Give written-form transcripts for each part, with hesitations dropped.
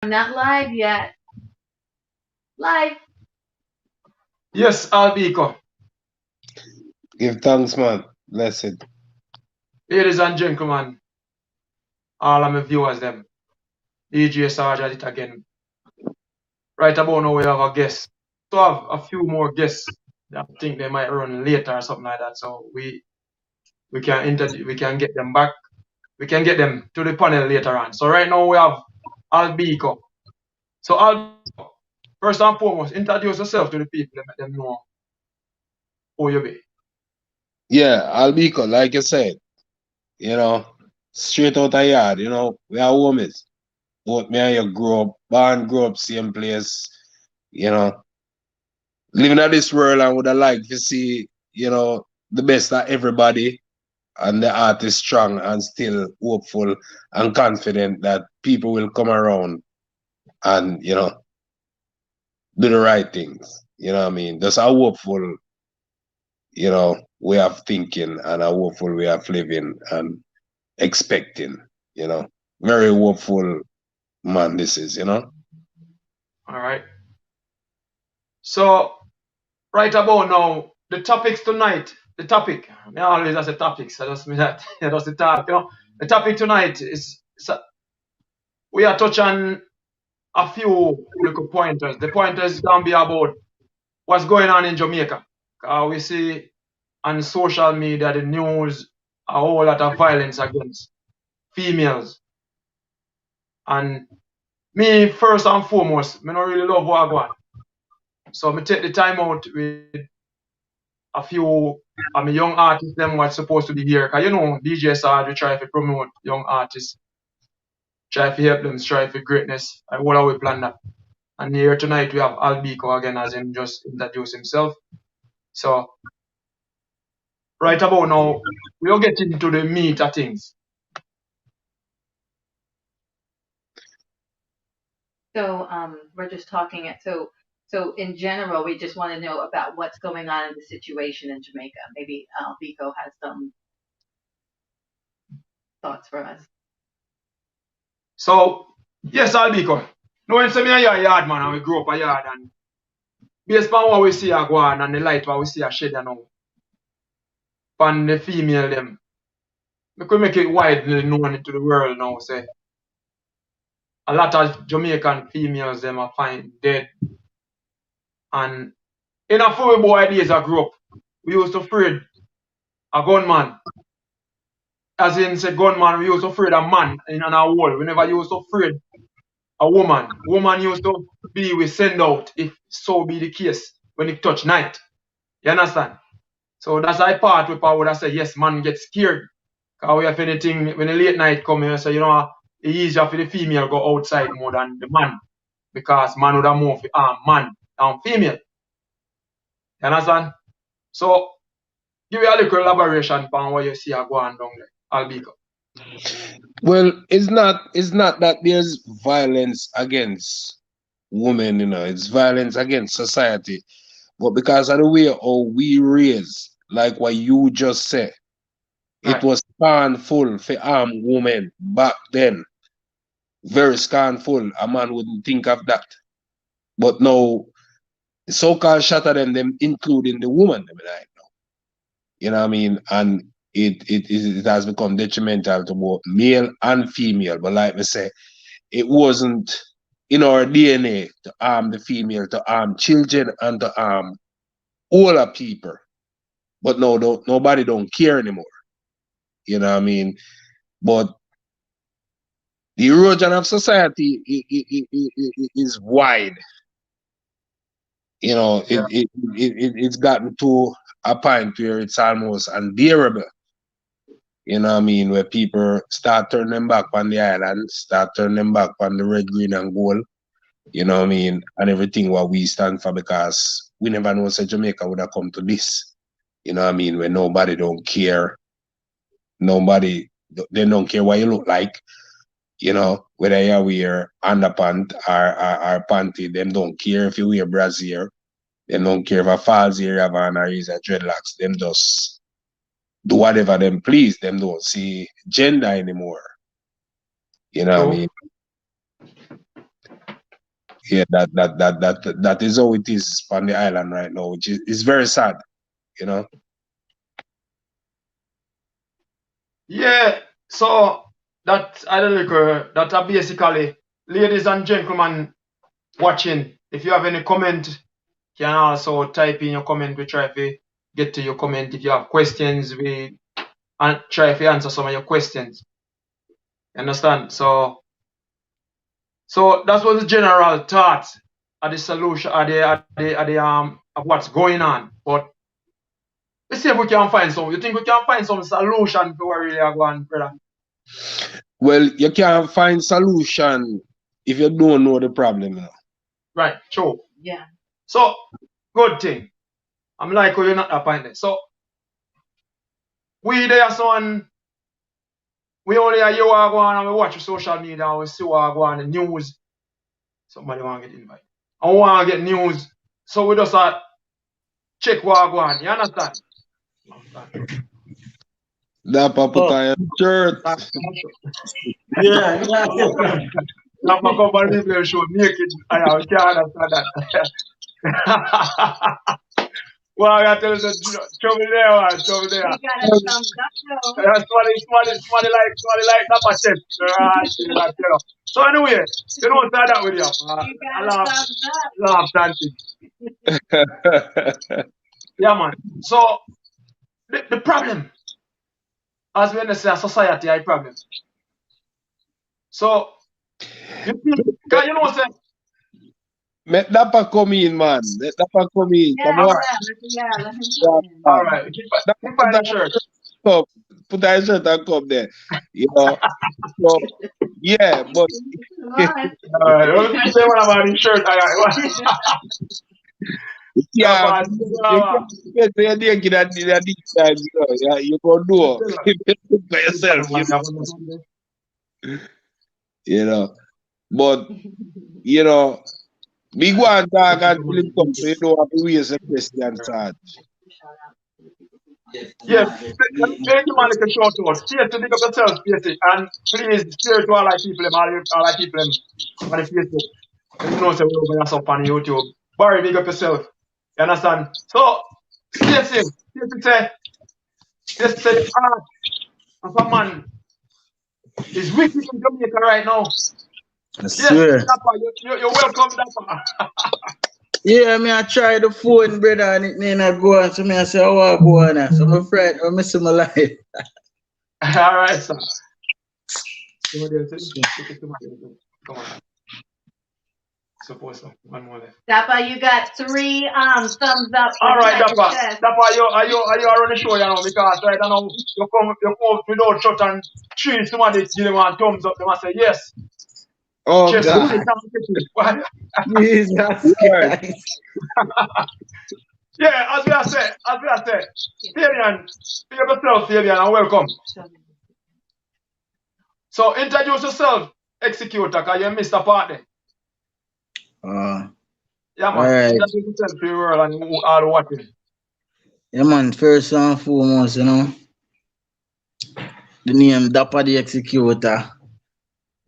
Not live yet. Live. Yes, Beeko. Give thanks, man. Blessed. Ladies and gentlemen, all of my viewers, them. DJ Sarge at it again. Right about now, we have a guest. So have a few more guests. I think they might run later or something like that. So we can we can get them back. We can get them to the panel later on. So right now we have Beeko. So first and foremost, introduce yourself to the people and let them know who you be. Yeah, Albiko, like you said, straight out of yard, we are homies. Both me and you grew up same place, you know. Living in this world and would have liked to see, the best of everybody and the art is strong and still hopeful and confident that people will come around and, do the right things. You know what I mean? Just a hopeful, way of thinking and a hopeful way of living and expecting, you know. Very hopeful man this is. All right. So right about now, the topics tonight, the topic, I always say topics, I just mean that, that's the talk, The topic tonight is, we are touching a few little pointers. The pointers can be about what's going on in Jamaica. We see on social media, the news, a whole lot of violence against females. And me, first and foremost, me don't really love what I go on. So me take the time out with a few of my young artists, them what's supposed to be here. Cause DJ Sarge, we try to promote young artists, try to help them strive for greatness. And what are we plan that? And here tonight we have Beeko again, as him just introduced himself. So right about now, we'll get into the meat of things. So we're just talking it. So in general, we just want to know about what's going on in the situation in Jamaica. Maybe Beeko has some thoughts for us. So yes, Beeko. No one say me a yard man, and we grew up a yard, and based on what we see a go on and the light what we see a shed now, on the female them, we could make it widely known into the world now. Say a lot of Jamaican females them are find dead. And in a few boy days I grew up, we used to afraid a gunman. As in say gunman, we used to afraid a man in our world. We never used to afraid a woman. Woman used to be we send out if so be the case when it touch night. You understand? So that's I part where I would have said yes, man get scared. Cause we have anything when the late night come here, so it's easier for the female go outside more than the man. Because man would have more for man than female. You understand? So give you a little elaboration on what you see are going down there, Albiko. Well, it's not that there's violence against women, it's violence against society. But because of the way how we raise, like what you just said, it Right. was scornful for women back then. Very scornful. A man wouldn't think of that. But now, the so-called shatter them including the woman, right now. You know what I mean? And it has become detrimental to both male and female. But like I say, it wasn't in our DNA to harm the female, to harm children, and to harm older people. But no, nobody don't care anymore. You know what I mean? But the erosion of society is wide. Yeah. It's gotten to a point where it's almost unbearable. You know what I mean? Where people start turning them back on the island, start turning them back on the red, green, and gold. You know what I mean? And everything what we stand for, because we never know say Jamaica would have come to this. You know what I mean? Where nobody don't care. Nobody, they don't care what you look like. Whether you wear underpant or panty, them don't care if you wear brassiere. Them don't care if a falls here you have on or is a dreadlocks. Them just do whatever them please. Them don't see gender anymore. You know what I True. mean? Yeah, that is how it is on the island right now, which is very sad, you know. Yeah, so that I don't know, that are basically, ladies and gentlemen watching, if you have any comment, you can also type in your comment. We try to get to your comment. If you have questions, we try to answer some of your questions. You understand? So that was the general thought of the solution, of what's going on. But let's see if we can find some. You think we can find some solution to what really are going, brother? Well, you can't find solution if you don't know the problem, you know. Right, true. Yeah. So, good thing. I'm like, oh, you're not appointed. So, we there, son, we only hear you are going and we watch social media and we see what are going on the news. Somebody want to get invited. I want to get news. So, we just check what are going on. You understand? Dapper put on your shirt. Yeah. Not my company will show naked. I can't understand that. Well, I gotta tell you, show me there, man. Show me there. We got a thumbs up though. Somebody like that my chest. So anyway, you know what's that with you? You I got a thumbs up. laugh dancing. Yeah, man. So the problem, as we say, society has a problem. So you know what I'm saying? Let Dapper come in, man. Let Dapper come in. Yeah, Come on. let him come in. All right, keep on the shirt. Put on your shirt and come there. You know. So yeah, but Come on. All right, don't say what about the shirt. yeah, you can't say anything that time, you know. Yeah, you can do it by yourself, you know. But you know, big one talk until it comes, so you don't have to waste a question, Sarge. Yes, thank you, man. Like a short out. Cheers to dig up yourself, Casey. And please, cheers to all our people, all our people on the Facebook. You know, so we're going to up on YouTube. Barry, big up yourself. You understand? So, Casey say, the heart of a man is wicked in Jamaica right now. I swear. Yes, Dapper, you're welcome, Dapper. Yeah, I try the phone, brother, and it may not go on. So I say, oh, I go on. So I'm afraid I'm missing my life. All right, sir. Come on. Suppose so. One more left. Dapper, you got 3 thumbs up. All right, Dapper, are you on the show, you know, because right now you come without shot and 3 somebody give them a thumbs up, they must say yes. Oh Just God. Jesus Christ. Yeah, as we have said, Fabian, be yourself, Fabian, and welcome. So introduce yourself, Executa, because you missed a part there. Yeah, man. Alright. Introduce yourself to the world and all watching. Yeah, man, first and foremost, you know, the name Dapper the Executa.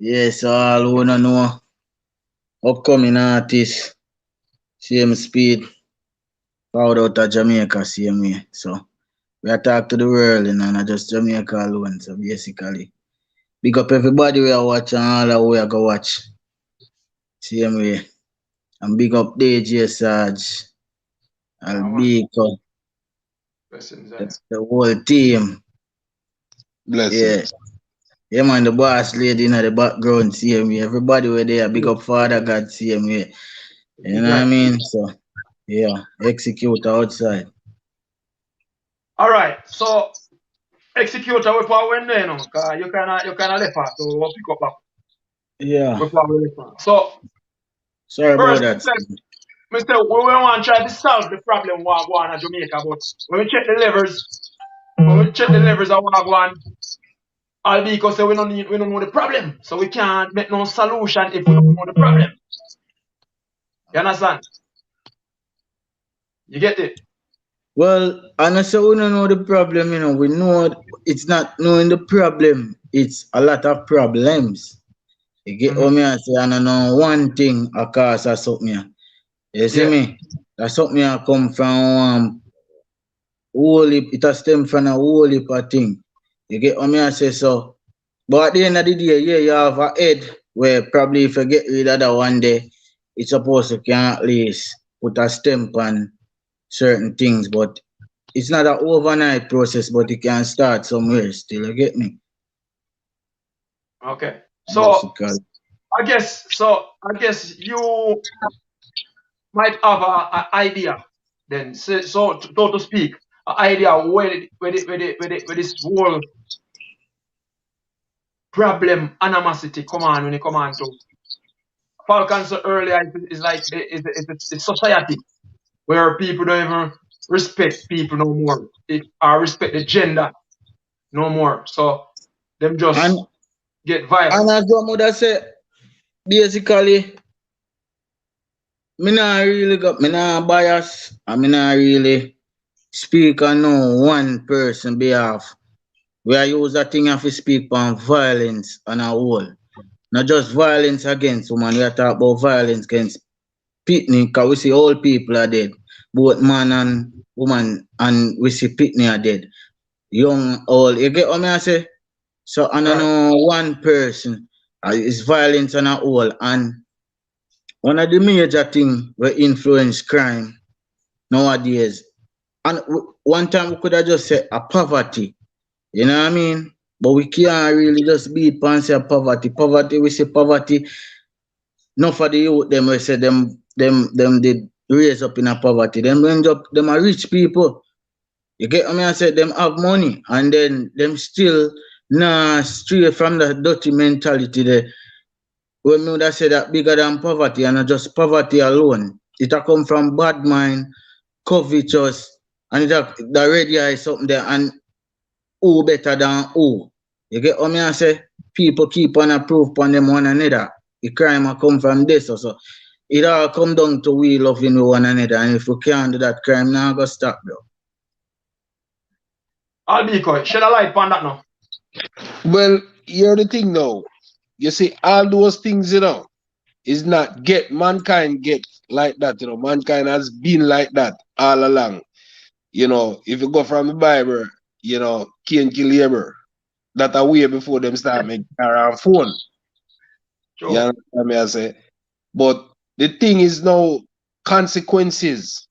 Yes, all who don't know, upcoming artist, same speed, proud out of Jamaica, same way. So, we attack to the world, you know, not just Jamaica alone. So, basically, big up everybody we are watching, all that we are going to watch. Same way. And big up DJ Sarge, and Beeko, the whole team. Blessings. Yeah, man, the boss lady in the background, same way. Everybody were there, big up Father God, same way. You know what I mean? So, yeah, Executa outside. All right, so Executa we power when there, you know, because you kind of left us, so we'll pick up back. Yeah. We power left us. So, Sorry first, about that. Mr. We want to try to solve the problem what go on in Jamaica, but when we check the levers, I want to go on. All because we don't know the problem, so we can't make no solution if we don't know the problem. You understand? You get it? Well, honestly, we don't know the problem, you know. We know it's not knowing the problem, it's a lot of problems. You get what me I say, and I know one thing a cause of something. You see Yeah. me? That's something I come from whole heap, it a stem from a whole heap of thing. You get what me I say so. But at the end of the day, yeah, you have a head where probably if you get rid of that one day, it's supposed to can at least put a stamp on certain things, but it's not an overnight process, but it can start somewhere still. You get me? Okay. So Basically. I guess you might have an idea then, so to speak, an idea where this whole problem animosity come on when it come on to Falcon so earlier is like it's society where people don't even respect people no more. Or respect the gender no more. So them And just get violent. as your mother say, basically, me not bias, and me not really speak on no one person behalf. We are use that thing to speak on violence on a whole. Not just violence against women, we are talking about violence against pitney, because we see all people are dead. Both man and woman, and we see pitney are dead. Young, old. You get what I say? So I don't Right. know one person is violence on a whole. And one of the major things will influence crime nowadays. And one time we could have just said a poverty. You know what I mean? But we can't really just beat and say poverty. Poverty, we say poverty. Not for the youth, them we say them did raise up in a poverty. Them end up them are rich people. You get what I said? Them have money and then them still nah stray from the dirty mentality there. When me would have say that bigger than poverty and not just poverty alone. It a come from bad mind, covetous, and it a, the red eye is something there and who better than who. You get what I say? People keep on approve upon them one another. The crime a come from this also. It all come down to we loving one another, and if we can't do that, crime now go stop, bro. I'll be quiet. Shed a light on that now. Well, here's the thing now. You see, all those things, is not mankind get like that, Mankind has been like that all along. If you go from the Bible, Cain kill Abel. That a way before them start making car and phone. You Sure. understand me? I say. But the thing is now consequences.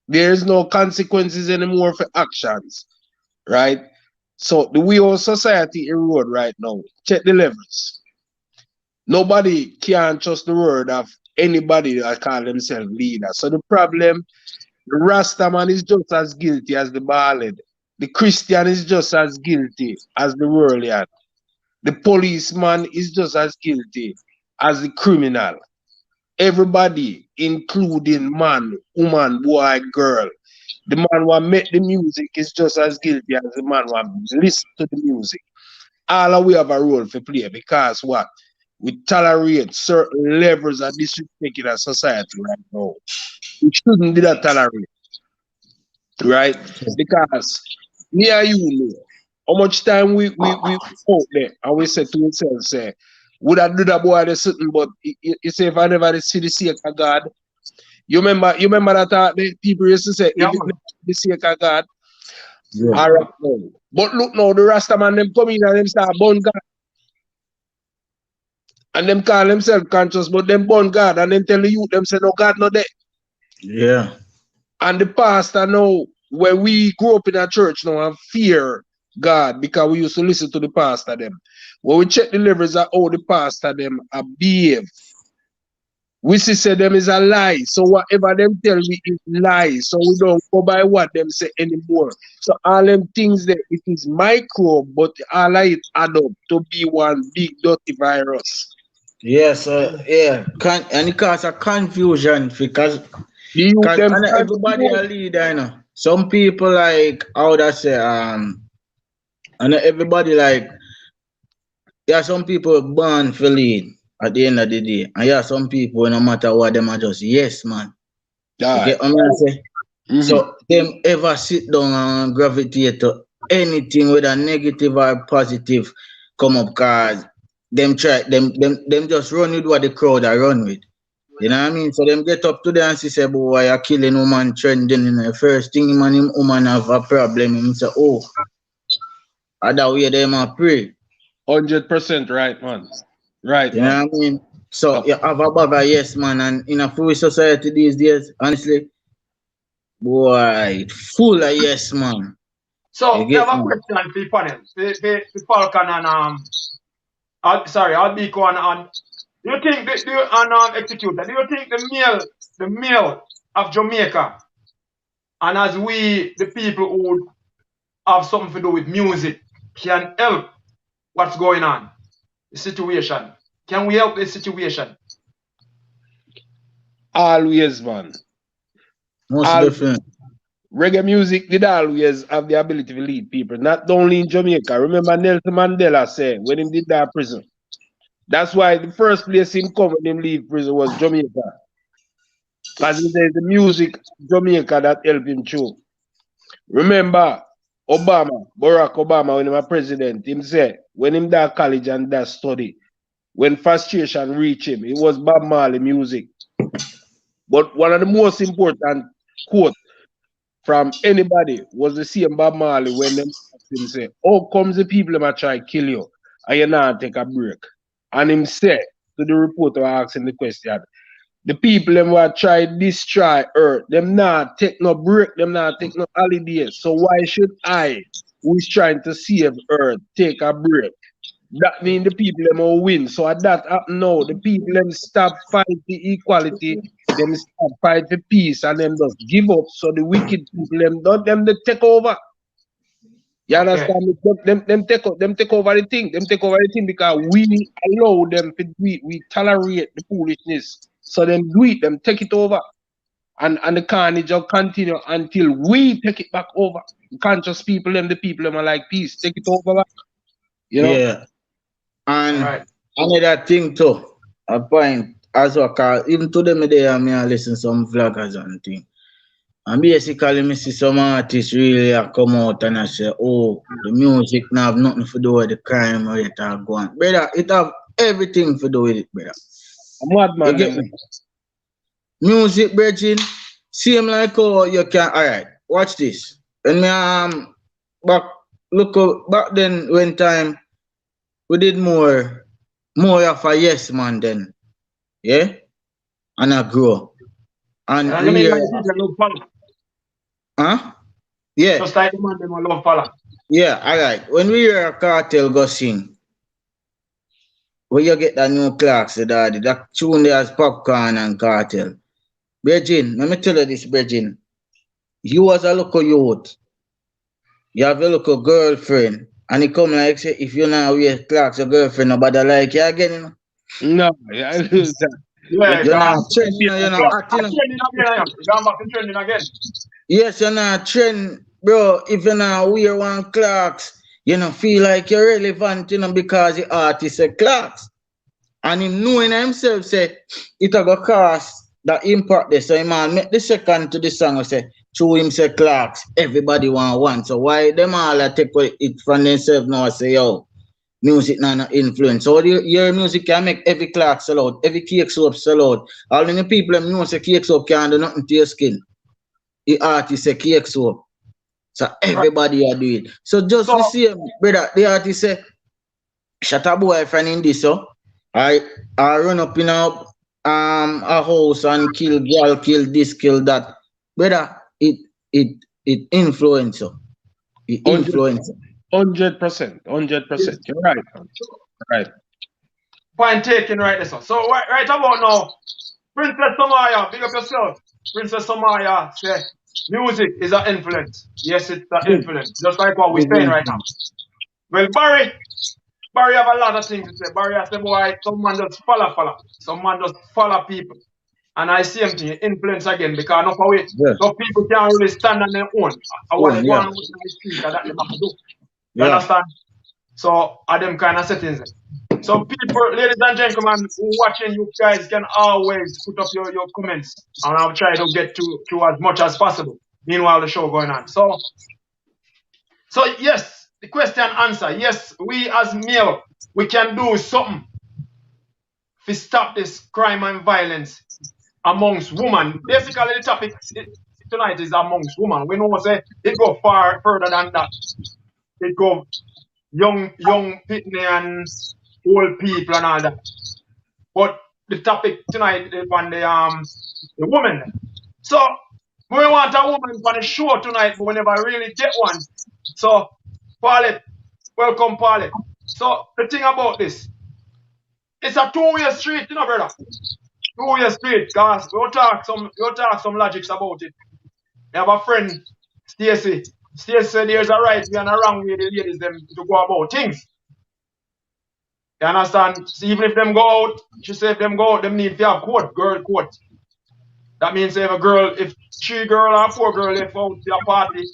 There is no consequences anymore for actions, right? So the way our society erode right now, check the levels. Nobody can trust the word of anybody that call themselves leader. So the problem, the Rastaman is just as guilty as the Baalhead. The Christian is just as guilty as the worldly. The policeman is just as guilty as the criminal. Everybody, including man, woman, boy, girl. The man who make the music is just as guilty as the man who listen to the music. All of we have a role to play because what? We tolerate certain levels of disrespect in our society right now. We shouldn't be that tolerate, right? Because me and you know how much time we out there and we say to ourselves, say, would I do that boy there's something, but you say if I never see the sake of God, you remember that the people used to say, Yeah, if it man. never the sake of God, Yeah. all right now. But look now, the Rastaman them come in and them start burn God. And them call themselves conscious, but them burn God and them tell the youth, them say no God no there. Yeah. And the pastor now, when we grew up in a church now and fear God because we used to listen to the pastor them. When we check the levels of how the pastor them behave, we see say them is a lie. So whatever them tell me is lie. So we don't go by what them say anymore. So all them things that it is micro, but all of it add up to be one big dirty virus. Yeah, so yeah, and it cause a confusion because The youth them and everybody a confused. leader, Some people like how that say and everybody like yeah, some people born for lead at the end of the day. And yeah, some people no matter what them are just yes man. You Aye. get what I say? Mhm. So them ever sit down and gravitate to anything whether negative or positive come up cause them just run with what the crowd are run with. You know what I mean? So them get up to them and say, boy, you're killing woman trending. You know, first thing man, him woman have a problem. Him say, oh, other way them a pray. 100% right, man. Right, You know man. what I mean? So you have a bag of yes, man, and in a free society these days, honestly, boy, full of yes, man. So You I have get a me? question for the panel, for Falcon and I'll be going on. Do you think Executa, do you think the male of Jamaica, and as we the people who have something to do with music, can help what's going on, the situation? Can we help the situation? Always, man. Most Always. definitely. Reggae music did always have the ability to lead people, not only in Jamaica. Remember Nelson Mandela said when he did that prison. That's why the first place him come when him leave prison was Jamaica. Because he said the music Jamaica that helped him through. Remember Barack Obama, when he was president, him said when him that college and that study, when frustration reached him, it was Bob Marley music. But one of the most important quote from anybody was the same Bob Marley when them asked him say, how comes the people them a try kill you and you not take a break? And him said to the reporter asking the question, the people them who try destroy earth, them not take no break, them not take no holidays. So why should I, who is trying to save earth, take a break? That means the people them will win. So at that happen now, the people them stop fight the equality, them stop fight the peace, and them just give up. So the wicked people them don't them they take over. You understand me? Them take over the thing. Them take over the thing because we allow them to do it. We tolerate the foolishness. So them do it, them take it over. And the carnage will continue until we take it back over. The conscious people, them, the people them are like peace. Take it over back. You know? Yeah. And Right. another thing too, a point as well, cause even to them day I mean I listen some vloggers and thing. And basically me see some artists really come out and I say, oh, the music now have nothing to do with the crime or it are going. Brother, it have everything to do with it, brother. A madman You get them. me? Music, bridging, same like how you can. Alright, watch this. When me back back then when time we did more of a yes man then, yeah, and I grow, and And you we mean hear, like people love Fala? huh? Yeah, Just like the man them a love Fala. yeah. Alright, when we hear a cartel go sing, where you get that new clocks, that tune there's popcorn and cartel. Virgin, let me tell you this, Virgin. You as a local youth, you have a local girlfriend, and he come like say, if you now wear clocks, your girlfriend nobody like you again, you know. No, I lose that. Yeah, You're not because trend, you know, you're not acting. I'm trending again. I am. You going back to trending again. Yes, you're not trend, bro. If you now wear one clocks, you know, feel like you're relevant, you know, because the artist say clocks. And him knowing himself say it a go cost the impact there. So he man make the second to the song and say, through him say clocks, everybody want one. So why them all a take it from themselves now and say, yo, music not no influence. So your music can make every clock sell out, every cake soap sell out. All the people them know say cake soap can't do nothing to your skin. The artist say cake soap. So Right. everybody are do it. So just So the same, brother, the artist say, shut a boyfriend in this, so I run up in a house and kill girl, kill this, kill that. Brother, it influence you. It 100%. influence you. 100%. 100%. You're right, man. Right. point taken right there. So right about now, Princess Samaya, big up yourself. Princess Samaya say music is an influence. Yes, it's an Big, influence. Just like what we're big saying right now. influence. Well, Barry have a lot of things to say. Barry has said, boy, some man just follow. Some man just follow people. And I see him thing, influence again, because enough of it, Yeah. no people can't really stand on their own. And what they go Yeah. on with the street, that them have to do. You Yeah. understand? So, are them kind of settings there. So, people, ladies and gentlemen, who watching, you guys can always put up your comments, and I'll try to get to as much as possible. Meanwhile, the show going on. So yes, the question answer. Yes, we as male we can do something to stop this crime and violence amongst women. Basically, the topic tonight is amongst women. We know say it go far further than that. It go young pitney and old people and all that. But the topic tonight is on the woman. So we want a woman on the show tonight, but we never really get one. So Paulette, welcome Paulette. So the thing about this, it's a two-way street, you know, brother. Two-way street, cause we'll talk some logics about it. I have a friend, Stacy. Stacy said there's a right way and a wrong way the ladies them to go about things. You understand? So even if them go out, she said if them go out, them need to have court, girl court. That means if a girl, if 3 girl or 4 girl left out to a party,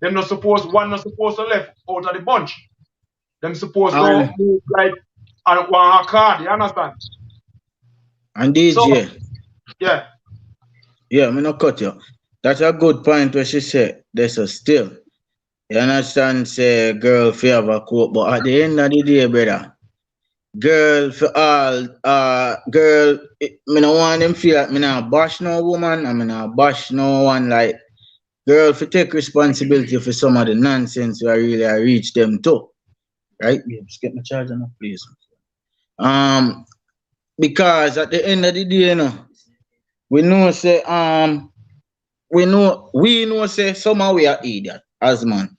them not supposed, one not supposed to left out of the bunch. Them supposed to move like on one card, you understand? And DJ. So, yeah. Yeah, me no cut you. That's a good point where she said there's a still. You understand, say girl fi have a coat, but at the end of the day, brother, girl for all girl me no want them feel like me not bash no woman and me not bash no one like girl for take responsibility for some of the nonsense where really I reach them too. Right? Yeah, just get my charger now, please. Because at the end of the day, you know, we know say we know say somehow we are idiot as man.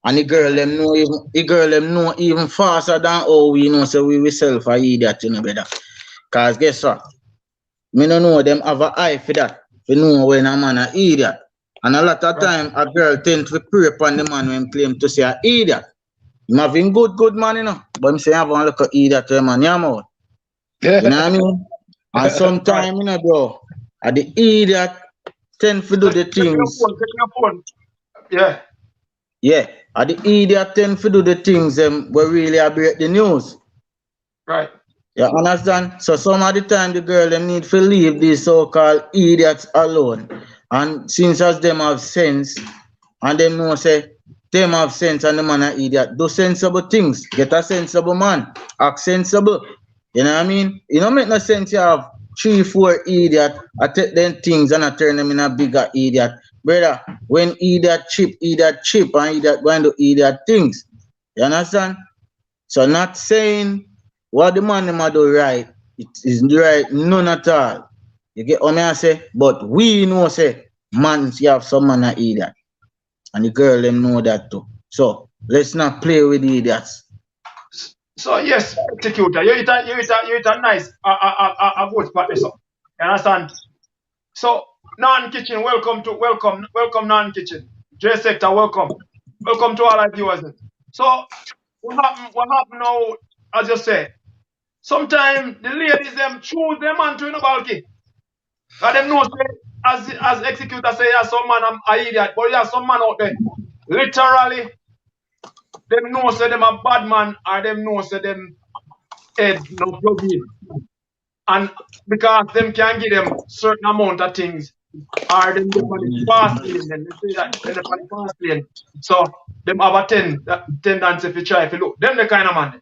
And the girl them know even faster than how we know so we self a idiot, you know, brother. Cause guess what? Me no know them have a eye for that. We know when a man a idiot. And a lot of time a girl tend to prey upon the man when claim to say a idiot. Him having good man, you know. But him say have a look at idiot to a man, yeah, man. You know what I mean? And sometimes, you know, bro, the idiot tend to do the things. Yeah. Yeah. The idiot tend to do the things where really I break the news. Right. You understand? So some of the time the girl them need to leave these so-called idiots alone. And since as them have sense, and them know say them have sense and the man an idiot, do sensible things. Get a sensible man. Act sensible. You know what I mean? It don't make no sense you have 3, 4 idiots, I take them things and I turn them in a bigger idiot. Brother, when idiot chip and idiot going to idiot things. You understand? So not saying what the man them do right, it isn't right, none at all. You get what I say? But we know say man you have some man a idiot. And the girl them know that too. So let's not play with the idiots. So yes, Executa, you hit a nice a good spot this up. You understand? So non-kitchen, welcome non-kitchen. J sector, welcome. Welcome to all our viewers. So what happen now, as you say, sometimes the ladies them choose them man to in a bulky. And them know say, as Executa say, yeah, some man I'm an idiot, but yeah, some man out there. Literally, them know say them a bad man, or them know say them head no plug in. And because them can give them certain amount of things, or them on the fast lane, then they say that they're on the fast lane. So them have a tendency if you try if you look. Them the kind of man.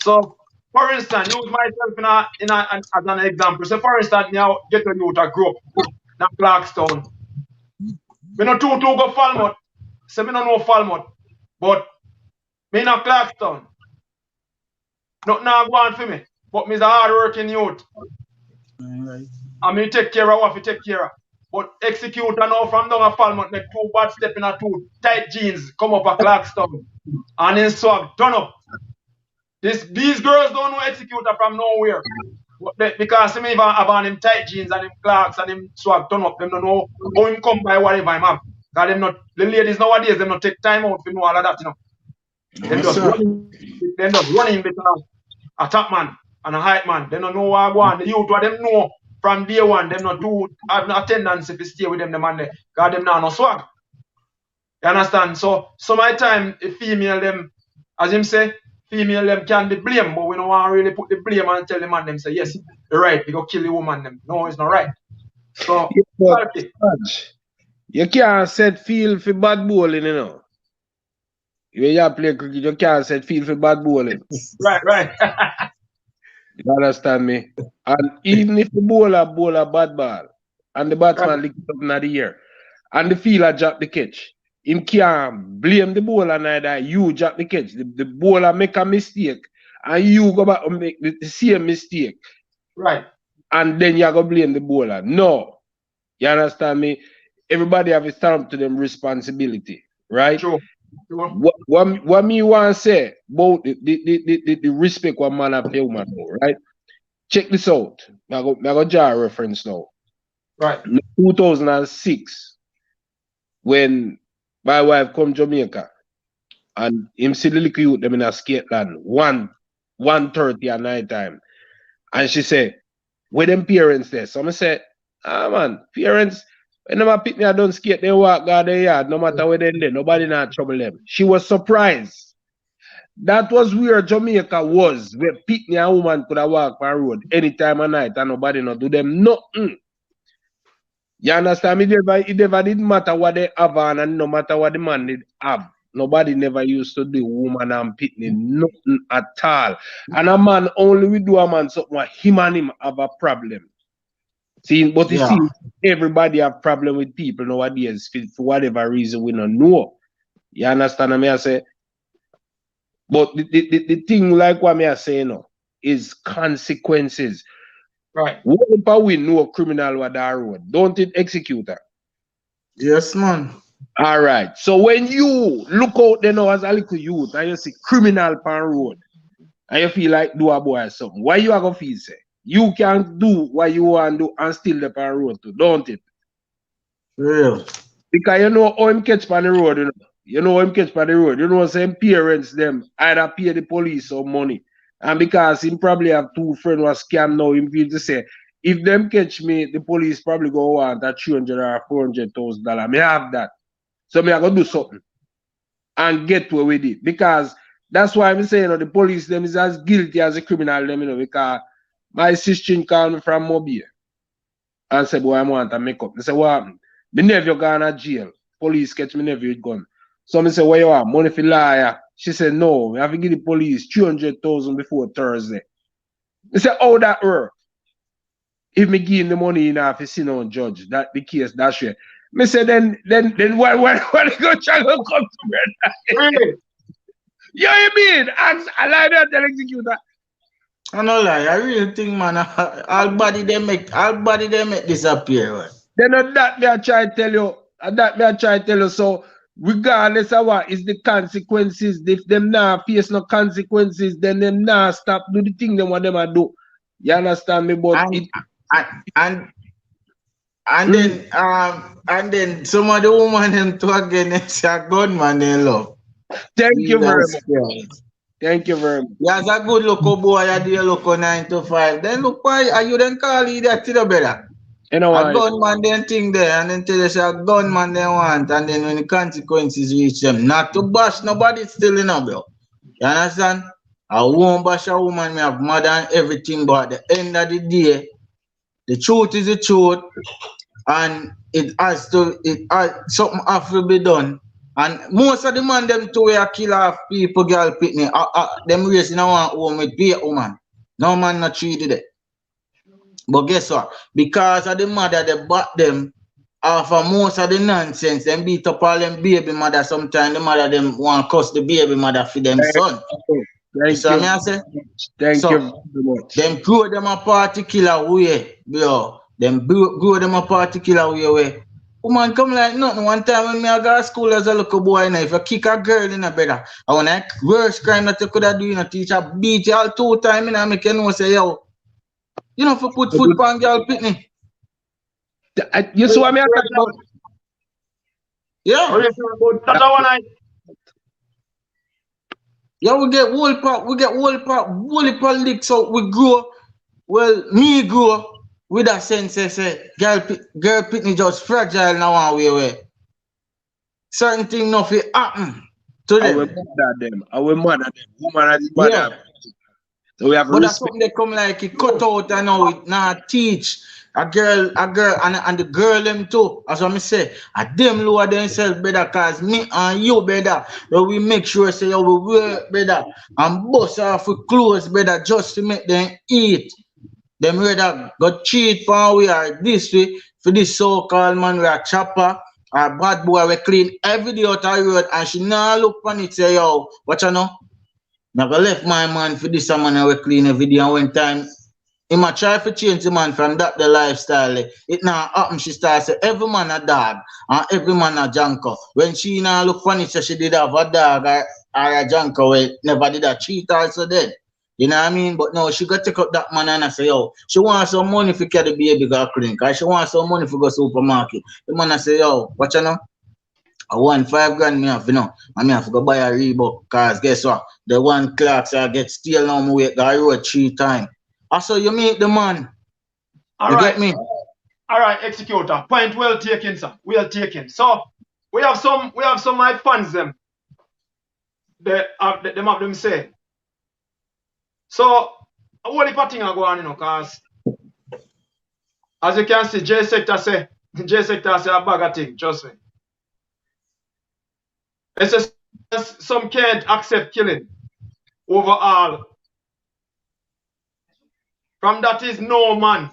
So for instance, use myself as an example. So for instance, now get a youth a group in Clarkstown. We know two go Falmouth. So we don't know Falmouth. But me in Clarkstown. Nothing go on for me. But me's a hard working youth. Right. I mean take care of what you take care of. But Executa now from down a Falmouth make 2 bad step in a 2 tight jeans come up a Clarkstown. And then swag turn up. These girls don't know Executa from nowhere. Because them even have on them tight jeans and them Clarks and them swag turn up. Them don't know how him come by whatever him have. Because them not the ladies nowadays them not take time out to know all of that, you know. Them just running because a top man and a height man. They don't know what go on. The youth what them know from day one, them not do have no attendance if you stay with them man there. Because them now no swag. You understand? So some of the time a female them, as him say, female them can be blamed, but we don't want to really put the blame and tell the man them say, yes, you're right, you go kill the woman them. No, it's not right. So you can't set feel for bad bowling, you know. When you play cricket, you can't set field for bad bowling. Right. You understand me? And even if the bowler bowl a bad ball and the Right. batsman lick it up in the air and the fielder drop the catch, him can't blame the bowler neither. You drop the catch. The bowler make a mistake and you go back and make the same mistake. Right. And then you go blame the bowler. No. You understand me? Everybody have to stand up to them responsibility. Right? True. What me want to say about the respect what man have for woman, right? Check this out. I go draw a reference now. Right. In 2006, when my wife come Jamaica and him see the little youth them in a skate land 1:30 at night time. And she say, where them parents there? So I say, man, parents, when them a pick me, I don't skate, they walk out their yard, no matter where they there, nobody not trouble them. She was surprised. That was where Jamaica was, where Pitney and woman could have walked by road anytime of night and nobody not do them nothing. You understand me? It never didn't matter what they have on and no matter what the man did have. Nobody never used to do woman and Pitney nothing at all. And a man only will do a man something where him and him have a problem. See, but you see, everybody have problem with people nowadays for whatever reason we don't know. You understand me? I say, but the thing like what me I say now is consequences. Right. What if we know a criminal with that road? Don't it Executa? Yes, man. All right. So when you look out there now as a little youth and you see criminal pan road and you feel like do a boy or something, why you are gonna feel say? You can do what you want to do and still the pan road too, don't it? Real. Because you know how him catch pan the road, you know. You know how him catch pan the road. You know some parents them either pay the police some money. And because him probably have two friends who are scam now, him feel to say, if them catch me, the police probably go want a $300 or $400,000. Me have that. So me I go do something and get away with it. Because that's why I'm saying, you know, the police them is as guilty as the criminal them, you know, because my sister called me from Mobile and said, boy, I want to make up. They say, what happened? My nephew gone to jail. Police catch my nephew with gun. So I say, what you want? Money for liar? She said, no, I have to give the police 300,000 before Thursday. I said, how that work? If me give him the money enough, if see no judge, that the case, that's right. Me say, then why they go try to come to me? Really? You know what I mean? I like that tell Executa. I no lie, I really think, man, all body they make disappear. Man. Then that me I try to tell you, that me I try to tell you. So regardless of what is the consequences, if them now face no consequences, then them now stop do the thing them what them a do. You understand me? But and then some of the woman them to again it's a gunman they love. Thank you very much. Thank you very much. There's a good local boy, I do a local 9 to 5. Then look why are you then call it that to the better? You know a gunman then thing there and then tell us a gunman they want and then when the consequences reach them. Not to bash nobody still in bro. You understand? I won't bash a woman, me have mother and everything, but at the end of the day, the truth is the truth, and something have to be done. And most of the man them two way kill off people, girl picnic, them raising a one home with be a woman. No man not treated it. But guess what? Because of the mother they bought them for most of the nonsense, them beat up all them baby mother. Sometimes the mother them want to cuss the baby mother for them son. Thank you. Me I say? Thank you very much. Them grow them a particular way, bro. Them grow them a particular way. Woman come like nothing. One time when me I go to school as a little boy, if you kick a girl in a bed, I want to worst crime that you could have done, a teacher beat you all 2 times and I make you know say, yo, you know, for put foot on girl pitney. You saw me about? Yeah. That's our night. Yeah, we get whole part licks out. We grow. Well, me grow with that sense say girl pitney just fragile now one way. Certain thing nothing happen to them. Our mother them. Woman as mother. Yeah. So we have but respect. that's something they come like it cut out and now it not teach. a girl, and the girl them too. As what me say, a them lower themselves better, cause me and you better. But we make sure say yo, we work better and bust off with clothes better just to make them eat. Them rather go cheat for we are this way for this so-called man we are chopper or bad boy we clean every day out the road and she now look on it say yo, what you know? Never left my man for this man we clean every day and one time he might try to change the man from that the lifestyle. It now happen she starts say every man a dog and every man a junker. When she now look funny so she did have a dog or a junker we never did a cheat also dead. You know what I mean? But no, she got to take up that man and I say, yo, she wants some money for carry the baby go clean. Cause she wants some money for go supermarket. The man I say, yo, what you know? I want 5 grand me have, you know. And me have to go buy a Reebok. Cause guess what? The one clocks I get still on my way, go road 3 times. I saw you meet the man. You get me? All right, Executa. Point well taken, sir. Well taken. So we have some of my fans them. Them have them say. So a whole heap of things are going on, you know, cause as you can see, Executa say a bag of things, trust me. It says some can't accept killing overall. From that is no man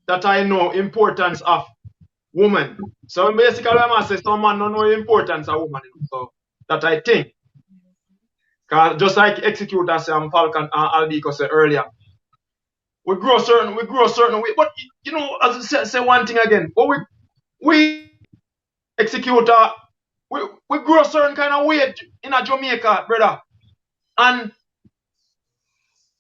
that I know importance of woman. So basically I'm gonna say some man don't know the importance of woman, you know, so that I think. Cause just like Executa say and Falcon and Beeko said earlier, we grow certain way. But you know, as I say one thing again, but we Executa, we grow certain kind of way in a Jamaica, brother. And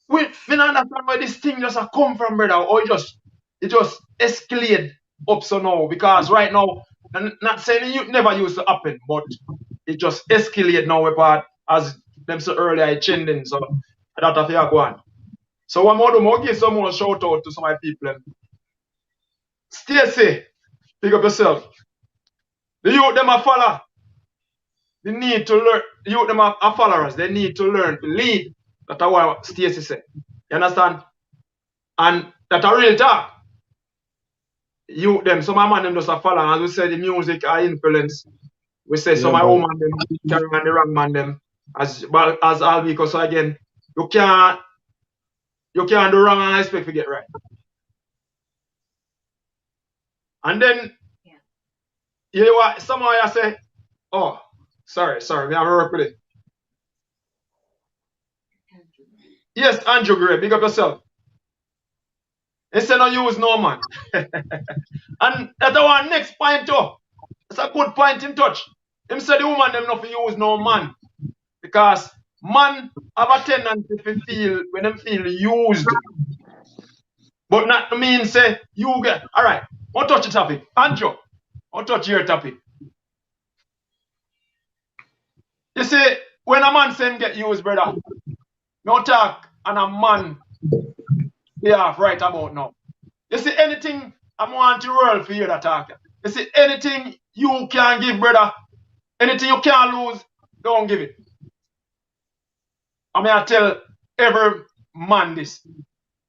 we don't understand where this thing just a come from, brother, or it just escalate up so now. Because right now, I'm not saying it never used to happen, but it just escalate now apart as them so earlier I trending, so that have to go on. So what more do more give some more shout out to some of my people. Stay safe, pick up yourself. The youth them a follow. They need to learn. The youth them are followers. They need to learn to lead. That's what Stacey said. You understand? And that's a real talk. You them, some of man them just a follow. As we say, the music are influence. We say some of woman them carry on the wrong man them. As all because so again, you can't do wrong and expect to get right. And then you know what? Somehow I say, oh, sorry, we have to work with it. Yes, Andrew Gray, big up yourself. Instead of use no man. And that's our next point too. That's a good point in touch. Him say the woman them not to use no man. Because man have a tendency to feel when them feel used. But not to mean say you get alright. I'll touch the topic. Andrew, I'll touch your topic. You see, when a man say him get used, brother, no talk and a man behalf right about now. You see, anything I want the world for you to talk. You see, anything you can give, brother, anything you can't lose, don't give it. I mean, I tell every man this.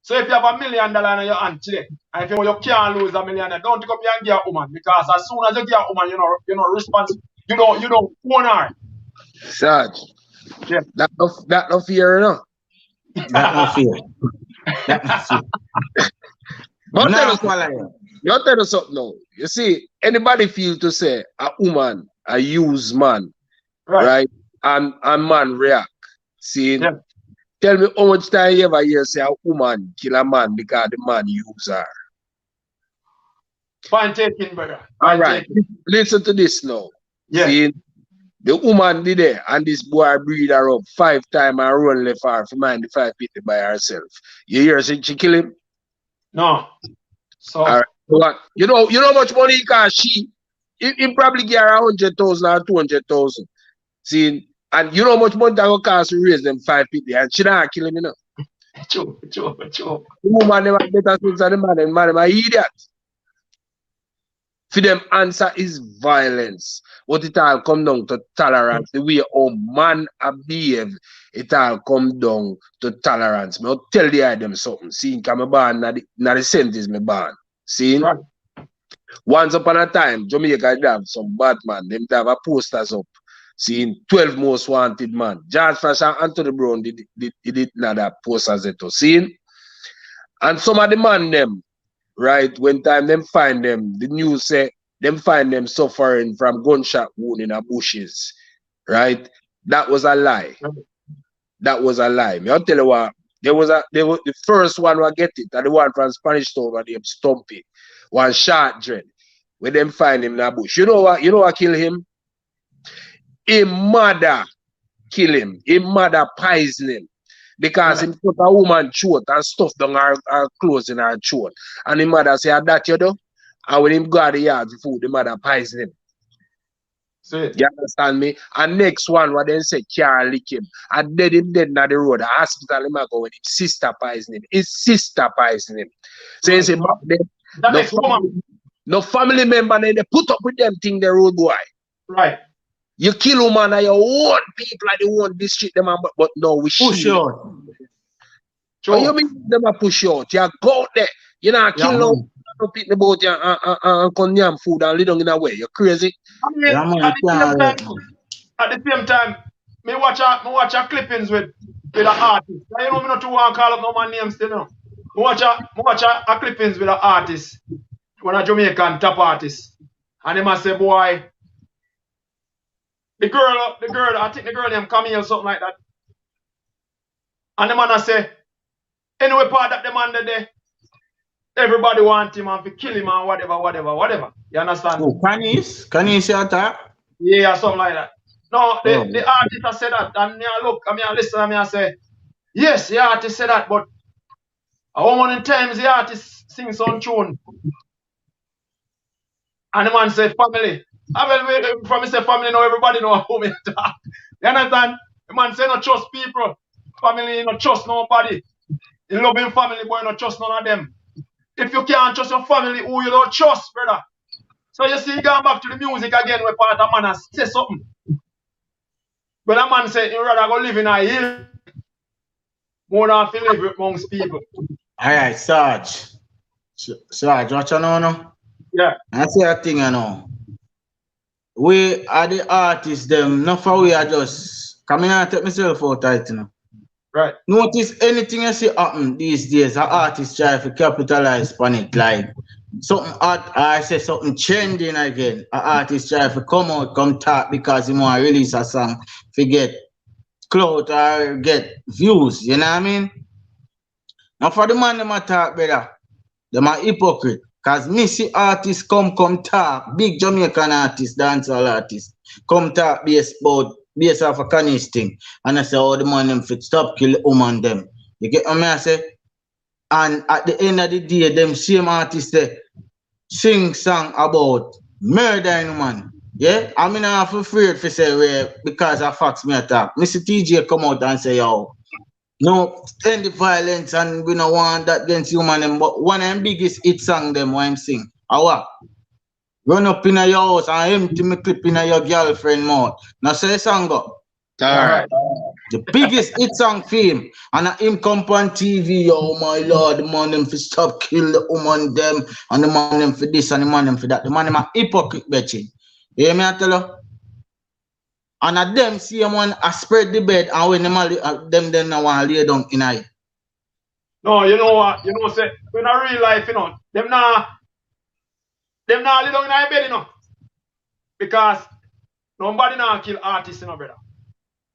So if you have $1 million in your hand today, and if you can't lose $1 million, don't take up your hand give a woman. Because as soon as you give a woman, you know responsible. You don't own her. Sarge, yeah. That no fear, you know. That no fear. That no fear. But tell us something now. You see, anybody feel to say a woman, a used man, right? And man react. See, tell me how much time you ever hear say a woman kill a man because the man use her. Point taken, brother. All right. Listen to this now. Yeah. See, the woman did it, and this boy breed her up 5 times and run left her for mind the 5 people by herself. You hear she kill him? No. So all right. You know how much money he can he probably get her 100,000 or 200,000. See, and you know how much money that will cost to raise them 5 people, and she don't kill him, you know. True. The woman never better sense than the man, and man, an idiot. For them answer is violence. What it all come down to tolerance, the way how man behave it all come down to tolerance. Me tell the them something. See, come born na the sentence me born. See? Right. Once upon a time, Jamaica did have some bad man. Them have a posters up. Seeing 12 most wanted man. George Fresh and Anthony Brown did not have posters at all. Seeing? And some of the man them, right, when time them find them, the news say them find them suffering from gunshot wound in the bushes. Right? That was a lie. That was a lie. Me I'll tell you what, the first one who get it, and the one from Spanish Town where they Stumpy. One short dread. When them find him in the bush. You know what kill him? His mother kill him. His mother poison him. Because him put a woman throat and stuff down her clothes in her throat. And his mother say, that you do? And when him go to the yard for food, the mother poison him. See. You understand me? And next one, what they say, can't lick him. And dead him dead na the road. The hospital him go with his sister poison him. His sister poison him. So you say, no family member, they put up with them thing the road boy. Right. You kill woman and your own people like they want district them, but no, we Push out. What you mean them a push out? You go out there. You know, kill no people about you and come yam food and lay down in a way. You're crazy. I mean, at the same time, me watch a clippings with an artist. You know, me not to want to call up no man names still. No. Me watch a clippings with an artist, one a Jamaican top artist, and they must say, boy, the girl, I think the girl named Camille or something like that. And the man I say, anyway part that the man there, everybody want him and to kill him and whatever. You understand? Oh, Canis attack? Yeah, something like that. No, the artist has said that, and me I look, and me I listen, and me I say, yes, the artist said that, but a woman in times the artist sings some tune. And the man say, family. From me say family, now everybody know how me talk. You understand? The man say no trust people. Family no trust nobody. You love him family, boy, no trust none of them. If you can't trust your family, who you don't trust, brother? So you see, going back to the music again, where part of man has say something. But a man say, you rather go live in a hill more than to live amongst people. Alright, Sarge. Sarge, what you know now? Yeah. I say a thing, you know. We are the artists, them, not for we are just coming out take myself out tight, you know. Right. Notice anything you see happen these days, an artist try to capitalize on it, like something art, I say something trending again. An artist try to come talk because he want to release a song to get clout or get views, you know what I mean? Now for the man them a talk, brother, them a hypocrite. Cause me see artists come talk, big Jamaican artists, dancehall artists, come talk based off a Canis thing. And I say, oh, the man them fit stop kill the woman them. You get what I say? And at the end of the day, them same artists they sing song about murdering man. Yeah? I mean I'm afraid to say because of facts me attack. Mr. TJ come out and say, yo, no, end the violence and we don't want that against human them, but one of them biggest hit song them when sing. What? Run up in your house and empty me clip in your girlfriend mouth. Now say song go. Alright. The biggest hit song for him. And him come on TV, oh my lord, the man them for stop kill the woman them and the man them for this and the man them for that. The man them a hypocrite betching. You hear me I tell you? And at them see them one spread the bed and when them then want to lay down in it. No, you know what? You know, say in a real life, you know, them not lay down in a bed, you know. Because nobody now kill artists, you know, brother.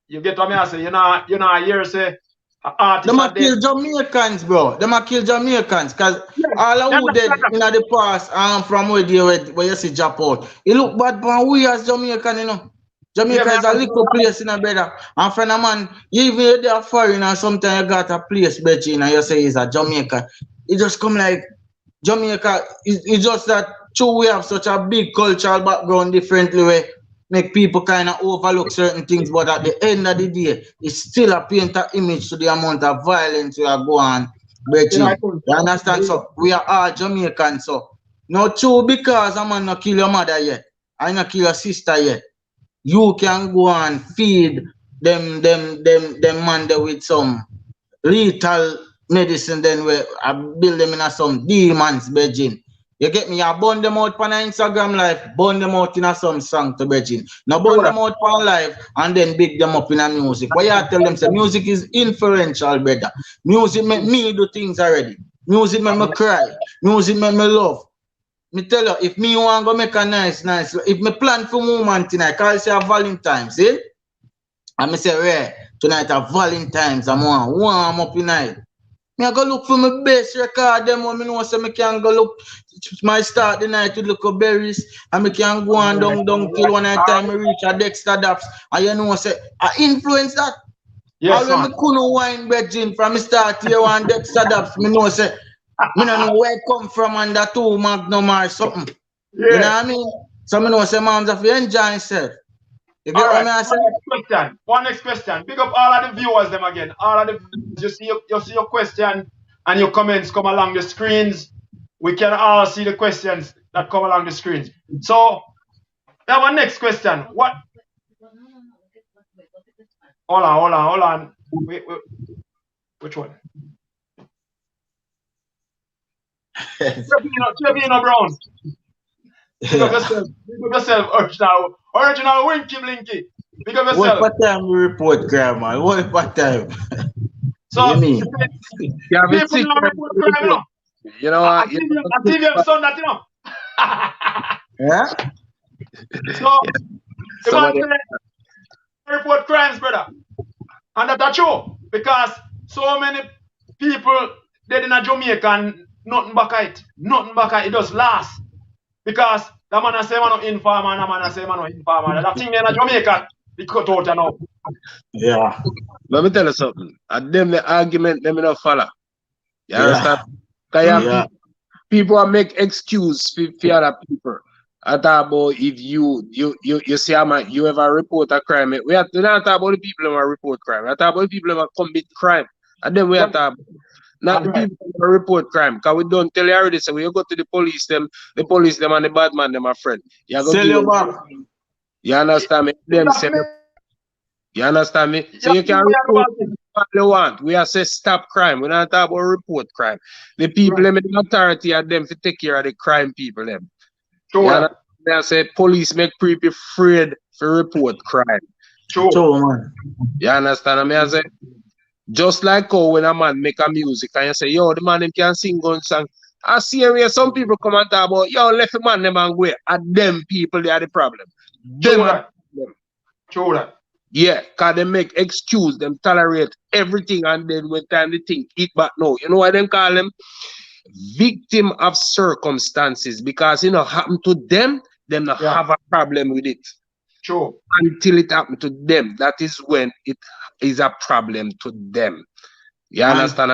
You get what I say? You know, hear say artists. Them a kill Jamaicans, bro. Them a kill Jamaicans. Cause all of who dead in the past from where you see drop out. It look bad but we as Jamaican, you know. Jamaica is a little place in a brother. And friend of man, even if they are foreign and sometimes you got a place between and you say it's a Jamaica. It just come like Jamaica, it's just that true we have such a big cultural background differently where make people kind of overlook certain things, but at the end of the day, it's still a paint an image to the amount of violence we are going between. You understand? So we are all Jamaicans. So not true because a man not kill your mother yet. I not kill your sister yet. You can go and feed them man there with some lethal medicine then where I build them in a some demons Beijing. You get me? I burn them out on Instagram live, burn them out in a some song to Beijing. Now burn them out on live and then big them up in a music. Why you tell them say music is influential, brother. Music make me do things already. Music make me cry. Music make me love. Me tell you, if me want to make a nice, if me plan for woman tonight, cause it's a Valentine's, see? And me say, rare, tonight a Valentine's, I'm want warm up tonight. Me I go look for my best record, them when me know so me can go look, my start the night with look berries, and me can go on down till one night time me reach a Dexter Daps, and you know say, I influence that. Yes, All when me couldn't wine Virgin from me start here one Dexter Daps, me know say, me don't know where it come from under 2 Magnum or something. Yeah. You know what I mean? So me know say man have to enjoy himself. You get what I say? One next question. Pick up all of the viewers them again. All of the viewers, you see your question and your comments come along the screens. We can all see the questions that come along the screens. So now our next question. What? Hold on. Wait. Which one? Trevino Brown. Pick up yourself, original Winky Blinky. Pick up yourself. What time we report crime, man? What time? So, you mean? People now report crime, you know. You know what? I see your son that, you know. Yeah? So, the man say, report crimes, brother. And that's true. Because so many people dead in a Jamaica and nothing back at it. Nothing back at it. It just last. Because the man say man no informer and the man say man no informer. That thing in a Jamaica, it cut out now. Yeah. Let me tell you something. At them the argument them not follow. You understand? Because people are make excuse for other people. I talk about if you see a man, you ever report a crime. We not talk about the people who report crime. We talk about the people who commit crime. And then we are talking about not the people who report crime. Because we don't tell you already. So when you go to the police them and the bad man, them are friend. You Sell your back. You understand me? Them say, you understand me? So you can report what they want. We are say stop crime. We don't talk about report crime. The people them in the authority are them to take care of the crime people them. Sure. I say police make people afraid to report crime. Sure, man. You understand me? I say just like how when a man make a music and you say, yo, the man him can sing gun song. I see where some people come and talk about, yo, let the man them and go. And them people they are the problem. Sure. Yeah, because they make excuse, them tolerate everything, and then when time they think it back now. You know why them call them? Victim of circumstances, because you know happen to them not have a problem with it. Sure. Until it happened to them, that is when it is a problem to them. You understand?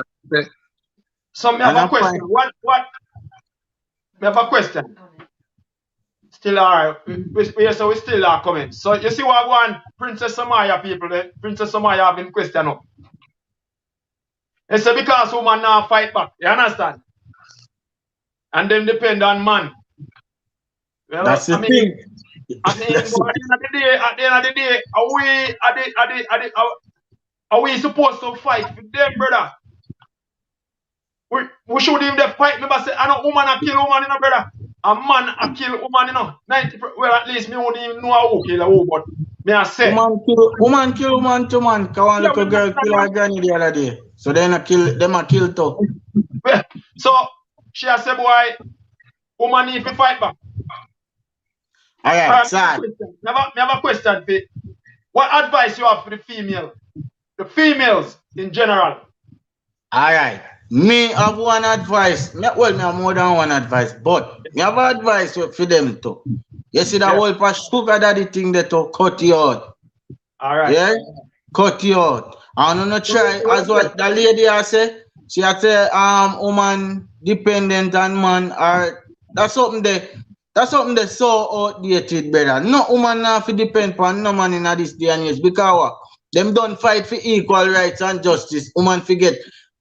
So I have a question. What? I have a question. Still alright. So we still are coming. So you see what one Princess Samaya people, Princess Samaya have been question up. It's because woman now fight back. You understand? And them depend on man. Well, that's the thing. At the end of the day, are we supposed to fight for them, brother? We should even fight. Remember, say, I know woman a kill woman, you know, brother. A man a kill woman, you know. 90%, well, at least me won't even know who kill who, but me I say. Woman kill woman to man. Cause one little girl kill her granny the other day. So then them a kill too. So she a say, boy, woman need to fight back. Alright, Sarge. Me have a question for you. What advice you have for the females in general? Alright. Me have one advice. Well, me have more than one advice, but me have advice for them too. You see that whole sugar daddy thing that to cut you out. Alright. Yeah? Cut you out. I don't know try as what the lady I say. She had say woman dependent on man or that's something that's so outdated, brother. No woman now fi depend on no man in this day and age because what? Them don't fight for equal rights and justice. Woman forget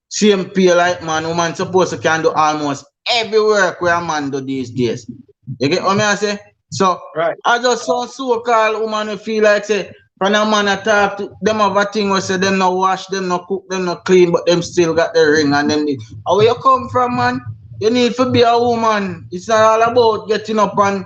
same pay like man. Woman supposed to can do almost every work where a man do these days. You get what I say? So I just saw so-called woman who feel like say When a man attack, them have a thing where say them no wash, them no cook, them no clean, but them still got the ring and them. Where you come from, man? You need to be a woman. It's not all about getting up and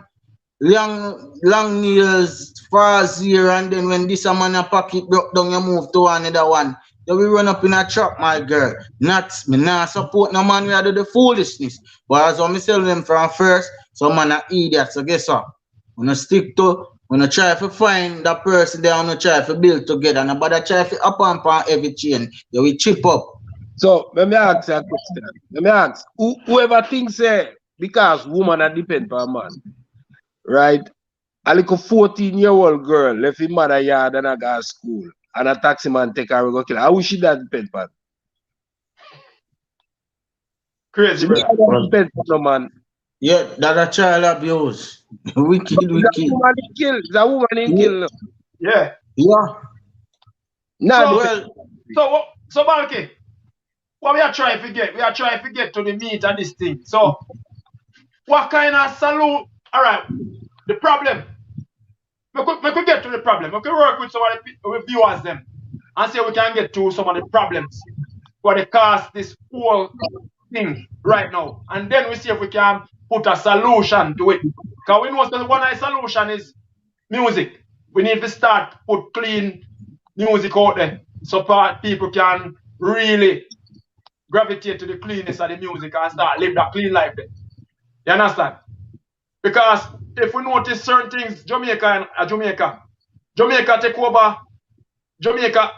long nails, fast here, and then when this a man a pocket broke down, you move to another one. You will run up in a trap, my girl. Not me not support no man who do the foolishness. But as I tell them from first, some man are idiots. So guess what? When stick to, when I try to find that person there, when I try to build together, nobody try to up and every chain, you will chip up. So let me ask you a question. Let me ask, whoever thinks because woman are depend on man, right? A little 14-year-old girl left him mother yard and I go to school, and a taxi man take her and go kill her. How wish she that depend on? Crazy, bro. Depend on no man. Yeah, that a child abuse. wicked. It's a woman in kill. Yeah. Yeah. No, So Balky, what we are trying to get? We are trying to get to the meat of this thing. So, what kind of salute? All right, the problem. We could get to the problem. We could work with some of the viewers them and see if we can get to some of the problems what they cause this whole thing right now. And then we see if we can put a solution to it. Because we know that one of the solution is music. We need to start put clean music out there so people can really gravitate to the cleanness of the music and start live that clean life there. You understand? Because if we notice certain things, Jamaica take over, Jamaica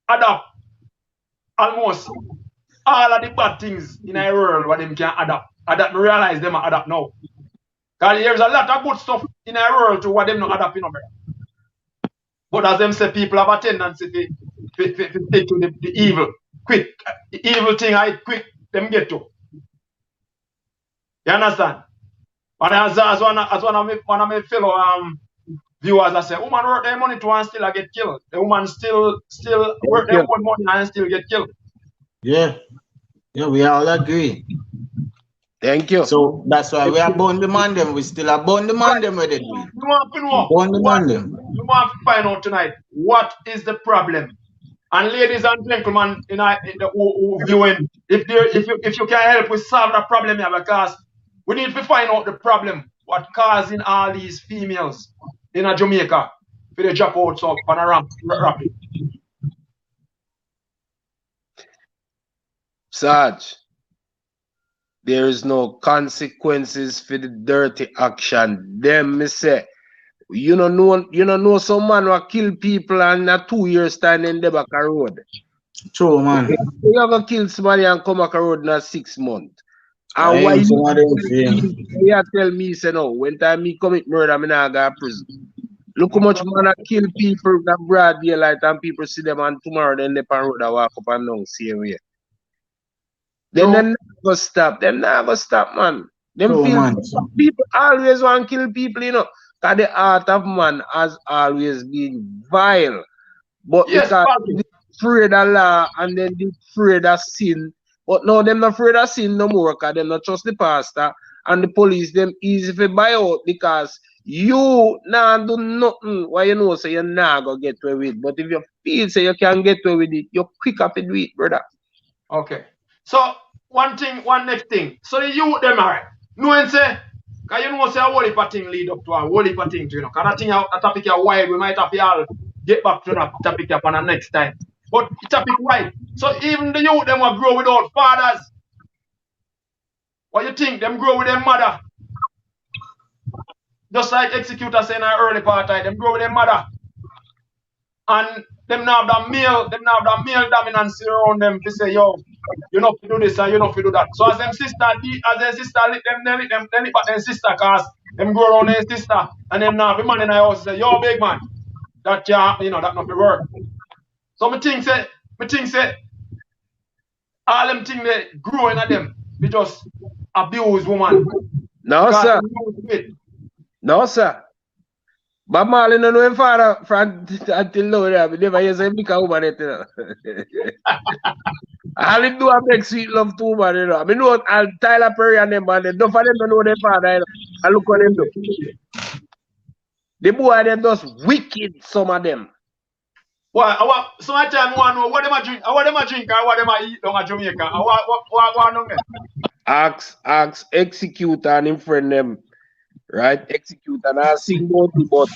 adapt almost all of the bad things in our world what them can adapt. We realize them are adapt now. Because there's a lot of good stuff in our world to what them not adapt, brother. But as them say, people have a tendency to take to the evil quick. The evil thing I quick them get to. You understand? And as one of my fellow viewers, I say, woman work their money to and still get killed. The woman still work their own money and still get killed. Yeah. Yeah, we all agree. Thank you. So that's why we are born demand them. We still are born demand them with it. You want to know? Born demand them. You want to find out tonight what is the problem. And ladies and gentlemen, who viewing, if you can help us solve that problem here, because we need to find out the problem, what causing all these females in Jamaica for the drop out so on a rapid. Sarge, there is no consequences for the dirty action. Them me say, you don't know some man will kill people and in 2 years time in the back of road. True, man. You gonna kill somebody and come back a road in 6 months. And why you tell me say no, when time me commit murder, me not go to prison. Look how much man kill people in the broad daylight and people see them and tomorrow then they pan road and walk up and down same way. Then them not go stop. Them not go stop, man. Them people always want to kill people, you know. Because the heart of man has always been vile. But yes, because they afraid of law and then they afraid of sin. But now them not afraid of sin no more because them not trust the pastor and the police them easy to buy out because you nah do nothing. Why you know so you nah go get away with it. But if you feel so you can get away with it, you're quick up to do it, brother. Okay. So one next thing. So the youth them alright. No one say, because you know say a whole heap of thing lead up to a whole heap of thing to, you know. Because that topic is wide, we might have to all get back to that topic upon the next time. But the topic wide. So even the youth them will grow without fathers. What you think? Them grow with their mother. Just like Executa saying in our early part time, them grow with their mother. And them now have the male dominance around them to say, yo, you know to do this and you know to do that. So as them sister lick back them sister cause them grow around their sister and them now be man in the house say, yo big man, that you know that not the work. So me think say all them things they grow in them, we just abuse woman. No, sir. No, sir. But Marley no know him father until now. We never hear him become woman. All him do a make sweet love to woman, you know. I mean, know Tyler Perry and them, man. Don't for them don't know their father, you know. And look what them do. The boy them just wicked, some of them. Why? So much time I want to know what them a drink, what them a drink, and what them a eat down at Jamaica. What down there? Ask Executa and him friend them, right? Executa and I sing about it, but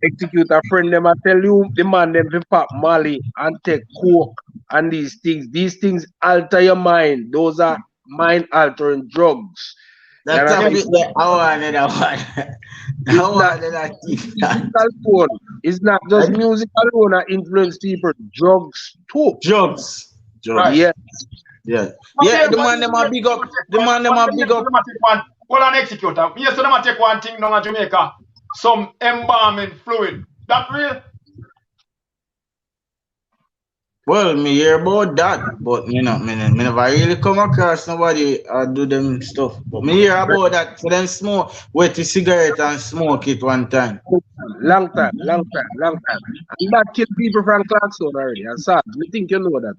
Executa friend them I tell you the man them to pop Molly and take coke and these things. These things alter your mind. Those are mind altering drugs. That topic that I wanted that one. I wanted that thing. It's not just music alone that influence people. Drugs too. Drugs. Right. Yeah. Yeah. Yeah, the man them a big up. The man them a big up. Hold on, Executa. Yes, them a take one thing down at Jamaica. Some embalming fluid. That real? Well, me hear about that, but me never really come across nobody do them stuff. But me hear about that. So them smoke, wet a cigarette and smoke it one time. Long time. And that kill people from Clarkson already. And Sarge, me think you know that.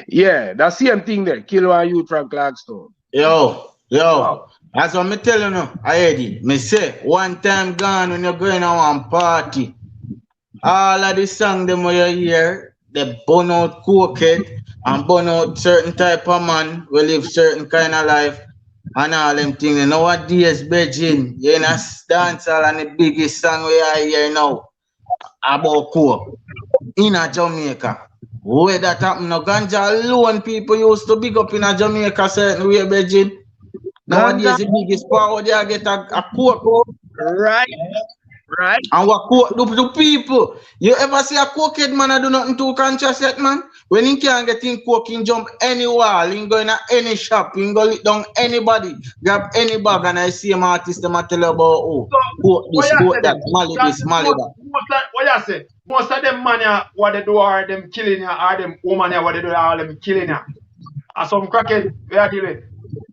Yeah, that's the same thing there. Kill one youth from Clarkson. Yo, that's what me tell you now. I heard it. Me say, one time gone when you're going to one party, all of the song them where you hear, they burn out cokehead and burn out certain type of man will live certain kind of life and all them things. And nowadays, Beijing, you know, dance all and the biggest song we are here now about coke in a Jamaica. Where that happen now, ganja alone people used to big up in a Jamaica certain way, Beijing. Nowadays, the biggest power they get a coke. Right. And what coke do to people? You ever see a cokehead man I do nothing too conscious yet, man? When he can't get in coke, he jump any wall, he go in any shop, he go lick down anybody, grab any bag, and I see him artist them tell you about coke this, coke that, Mali this, Mali that. What you say? Most of them man what they do are them killing you, or them woman what they do are them killing you. And some crackhead we are dealing.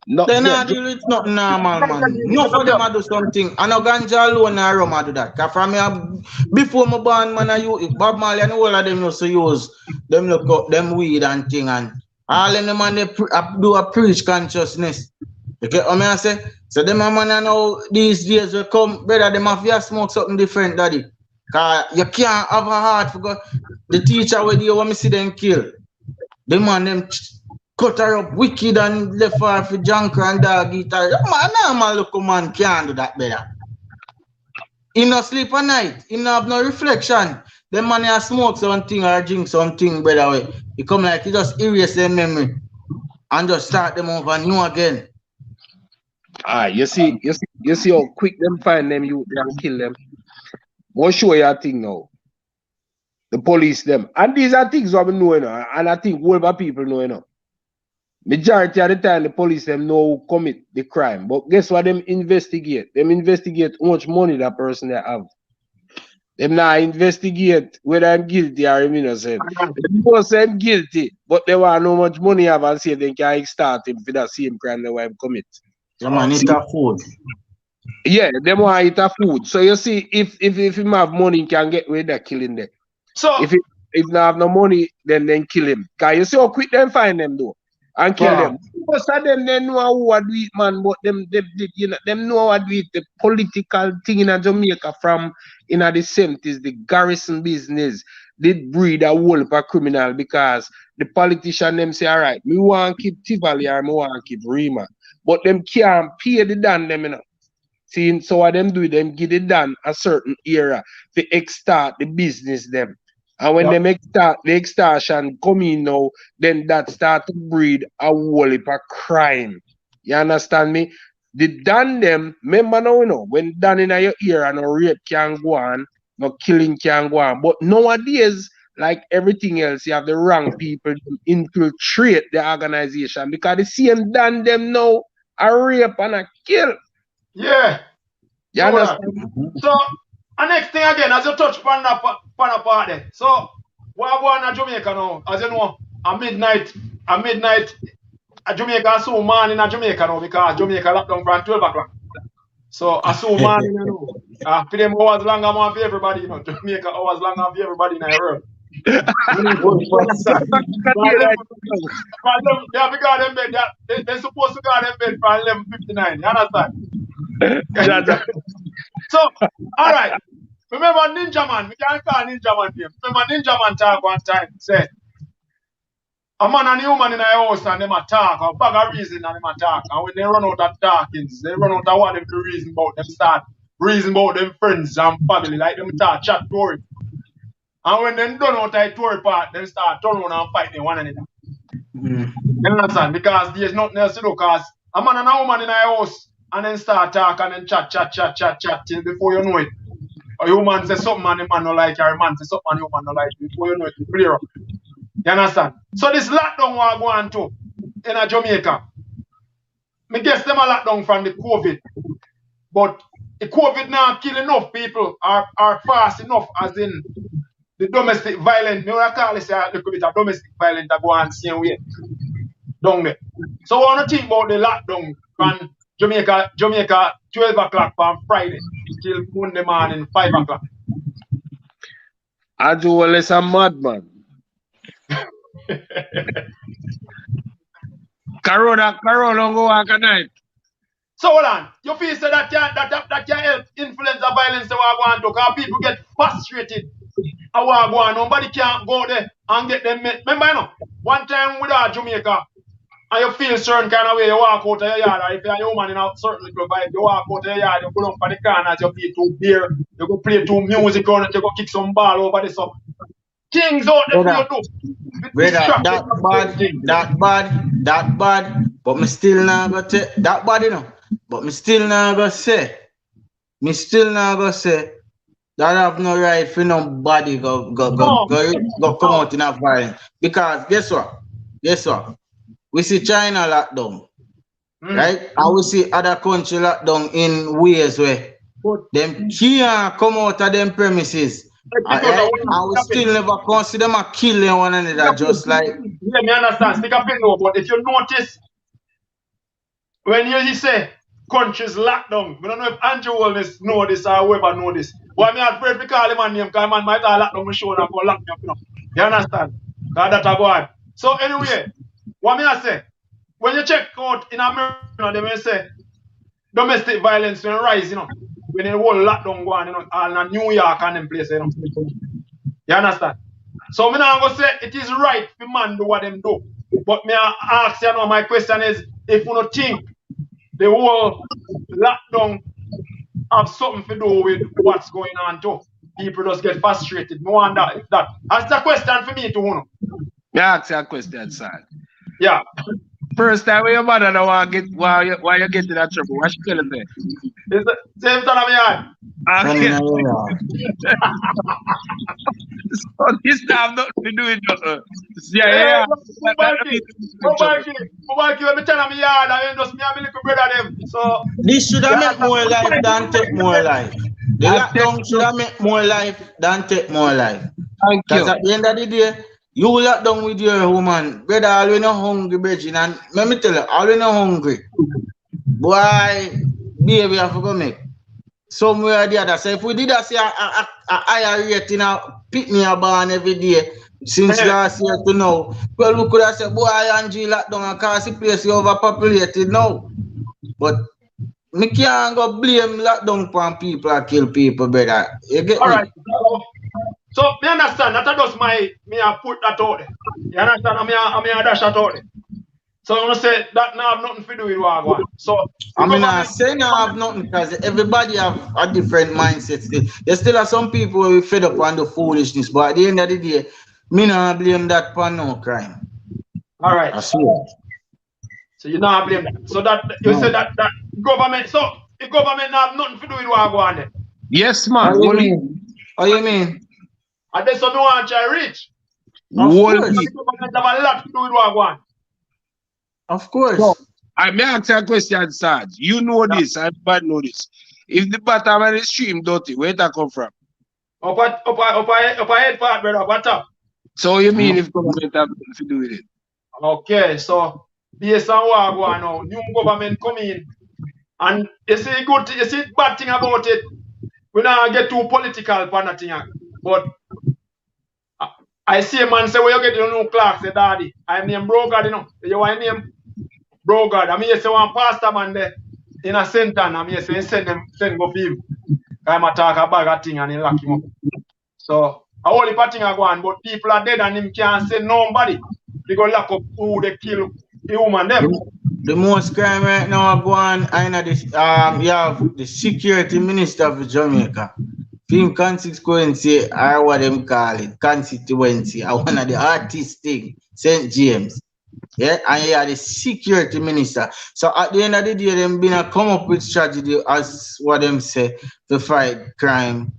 They not deal with nothing normal, man. No for them I do something. I know ganja alone or rum I do that. Cause from me, before my born, man, if Bob Marley and all of them used to use them look up them weed and thing and all of them man they do a preach consciousness. You get what I say? So them man I know these days will come, brother, them have to smoke something different, daddy. Cause you can't have a heart for God. The teacher with you want me see them kill. The man them cut her up wicked and left her for junk and dog eat her. Man, normal look man can't do that better. He no sleep at night. He no have no reflection. The man has smoke something or drink something better way. He come like he just erase their memory and just start them over new again. You see how quick them find them you and kill them. What show you a thing now? The police them. And these are things what we know, you know, and I think whatever people know, you know. Majority of the time the police them know who commit the crime. But guess what them investigate? Them investigate how much money that person they have. Them now investigate whether I'm guilty or I'm innocent. They both say I'm guilty, but they want how much money have and say they can start him for that same crime they want him commit. The man eat a food. Yeah, them want eat a food. So you see, if him have money, he can get rid of killing them. So if not have no money, then kill him. Cause you see how quick them find them though. And kill them. Most of them they know how to do it, man, but them know how to do it. The political thing in Jamaica from in the 70s, the garrison business did breed a whole of a criminal because the politician them say, all right, me want to keep Tivoli or me want to keep Rima. But them can't pay the dan them, you know. See, so what them do, them give it done a certain era to extort the business them. And when they the extortion come in now, then that start to breed a whole heap of crime. You understand me? The done them, remember now, you know, when done in your ear and no rape can go on, no killing can go on. But nowadays, like everything else, you have the wrong people to infiltrate the organization because the same done them now a rape and a kill. Yeah. You understand? So, and next thing again, as you touch upon that part there. So, what going in Jamaica now? As you know, at midnight, Jamaica so man in Jamaica now because Jamaica locked down from 12 o'clock. So, I saw man in for them hours longer man for everybody, you know. Jamaica hours longer for everybody in the world. Yeah, because them bed, they're supposed to go them bed for 11:59. You understand? So, all right. Remember Ninja Man? We can't call Ninja Man name. Remember Ninja Man talk one time. Say, a man and a woman in a house and them attack, a bag of reason and them attack. And when they run out of talkings, they run out of what them to reason about, them start reason about them friends and family, like them start chat story. And when them done out of the story part, them start turn around and fight them one another. You understand? Because there's nothing else to do, because a man and a woman in a house and then start talk and then chat till before you know it. A woman say something and the man no like her, a man say something and the woman no like you. Before you know it, you clear up. You understand? So this lockdown we are going to in a Jamaica. Me guess them a lockdown from the COVID. But the COVID now kill enough people are fast enough, as in the domestic violence. Me want to call this a little bit of domestic violence that go on same way down there. So I want to think about the lockdown from Jamaica 12 o'clock on Friday till Monday morning 5 o'clock. I do well as a madman. Corona go on at night. So hold on, you feel say that can help influence the violence that we are going to, because people get frustrated. Nobody can go there and get them. Remember, you know, one time with our Jamaica, and you feel certain kind of way, you walk out of your yard, or if you're a woman in a certain little vibe, you walk out of your yard, you go down for the corners, you play two beer, you go play two music on it, you go kick some ball over the sub. Things out there you do. That bad, but me still not go take that bad, you know. But me still not go say that have no right for nobody go come out in a violence. Because guess what? We see China lockdown, right? And we see other countries lockdown in ways where them can't come out of them premises. And we still never consider them killing one another, just like. Yeah, me understand. Stick up in though, but if you notice, when you say countries lockdown, I don't know if Andrew will know this or whoever know this. But I'm afraid to call him a name, because man might have lockdown my show and go lock me up, you know. You understand? Because that's a go on. So anyway, what me I say, when you check out in America, they may say domestic violence will rise, you know. When the whole lockdown go on, you know, all in New York and them places, you know. You understand? So me now go say it is right for man do what them do. But me ask you now, my question is, if you don't think the whole lockdown have something to do with what's going on too, people just get frustrated. Me wonder if that. That's a question for me to know. Yeah, ask you a question, Sarge. Yeah. First time when your mother don't want to get why you get in that trouble, what she tell you there? It's the same time me yard. So this have nothing to do with nothing. Yeah. Let me tell me yard and just me and my little brother them. So this should have make more life than take more life. The lockdown should have make more life than take more life. Thank you. Because at the end of the day, you lock down with your woman, brother, always not hungry, Bridget, and let me tell you, always not hungry. Boy, baby, I forgot me. Somewhere or the other. So if we did that, say a higher rate in a picnic barn every day, since last year to now, well, we could have said, boy, Angie locked down and cause the place is overpopulated now. But me can't go blame lockdown on people and kill people, brother. You get all me? right. So me understand that just me I put that out there. You understand? I dash that out there. So I'm gonna say that now have nothing to do with what I want. So I mean, I say now have nothing, because everybody have a different mindset. There still are some people who are fed up on the foolishness, but at the end of the day, me not blame that for no crime. all right. I swear. So you not blame that. So that you say that government. So the government not have nothing to do with what I want there. Yes, man. What do you mean? What do you mean? And then so me want to reach. Of Whole course. The government have a lot to do with what I want. Of course. So, I may ask you a question, Sarge. You know this, I bad know this. If the bottom of the stream dirty, where that come from? Up head part, brother, up at top. So you mean if government have nothing to do with it? Okay, so based on what I want now, new government come in, and you see bad thing about it. We not get too political for that thing. But I see a man say, where you get your new clerk, say daddy. I name Brogard, you know. You want name Brogard. I mean, you say one pastor man there in a center, and I mean, you say send go for him. I'm a talk a bag of thing and he lock him up. So a whole heap of thing are going, but people are dead and him can't say nobody. They go lock up who they kill the woman them. The most crime right now go on, I know this you have the security minister of Jamaica. Film constituency or what them call it, constituency, or one of the artist thing, St. James. Yeah, and you are the security minister. So at the end of the day, them been a come up with strategy as what them say to fight crime.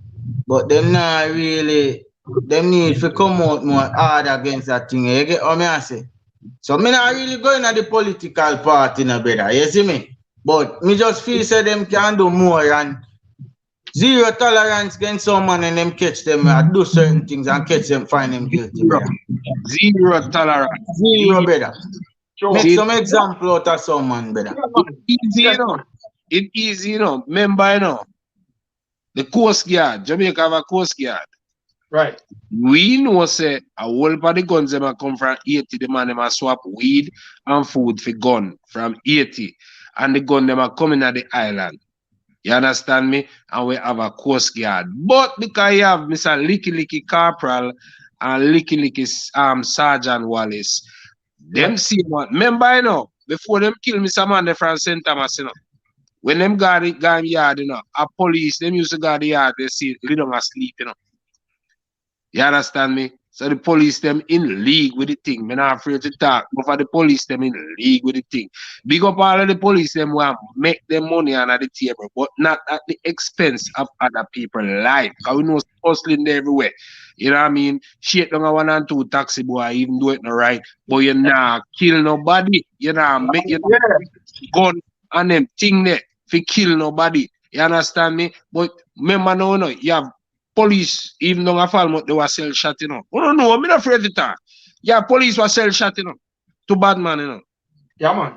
But them not really, them need to come out more hard against that thing. You get what I say? So me not really going at the political party, no brother. You see me? But me just feel say them can do more and zero tolerance against someone and them catch them do certain things and catch them, find them guilty, brother. Zero tolerance. Zero, brother. Sure. Make some example out of someone, brother. Easy, you know. It easy, you know. Remember, you know, the Coast Guard, Jamaica have a Coast Guard. Right. We know say a whole of the guns them a come from 80. The man them a swap weed and food for gun from 80. And the gun them a coming at the island. You understand me? And we have a Coast Guard. But because you have Mr. Licky Corporal and Licky Sergeant Wallace, them see what. Remember, you know, before them kill Mr. Man from St. Thomas, you know, when them guard yard, you know, a police, them used to guard the yard, they see lay down asleep, you know. You understand me? So the police them in league with the thing. I'm not afraid to talk, but for the police them in league with the thing. Big up all of the police them want make them money under the table, but not at the expense of other people's life. Because we know hustling there everywhere. You know what I mean? Shake down a 1 and 2 taxi boy, even do it not right. But you not kill nobody. You know, make your gun and them thing there for kill nobody. You understand me? But remember now, no, you have police, even though I fall, they were sell shot, you know. Oh, no, I'm not afraid to talk. Yeah, police were sell shot, you know. To bad man, you know. Yeah, man.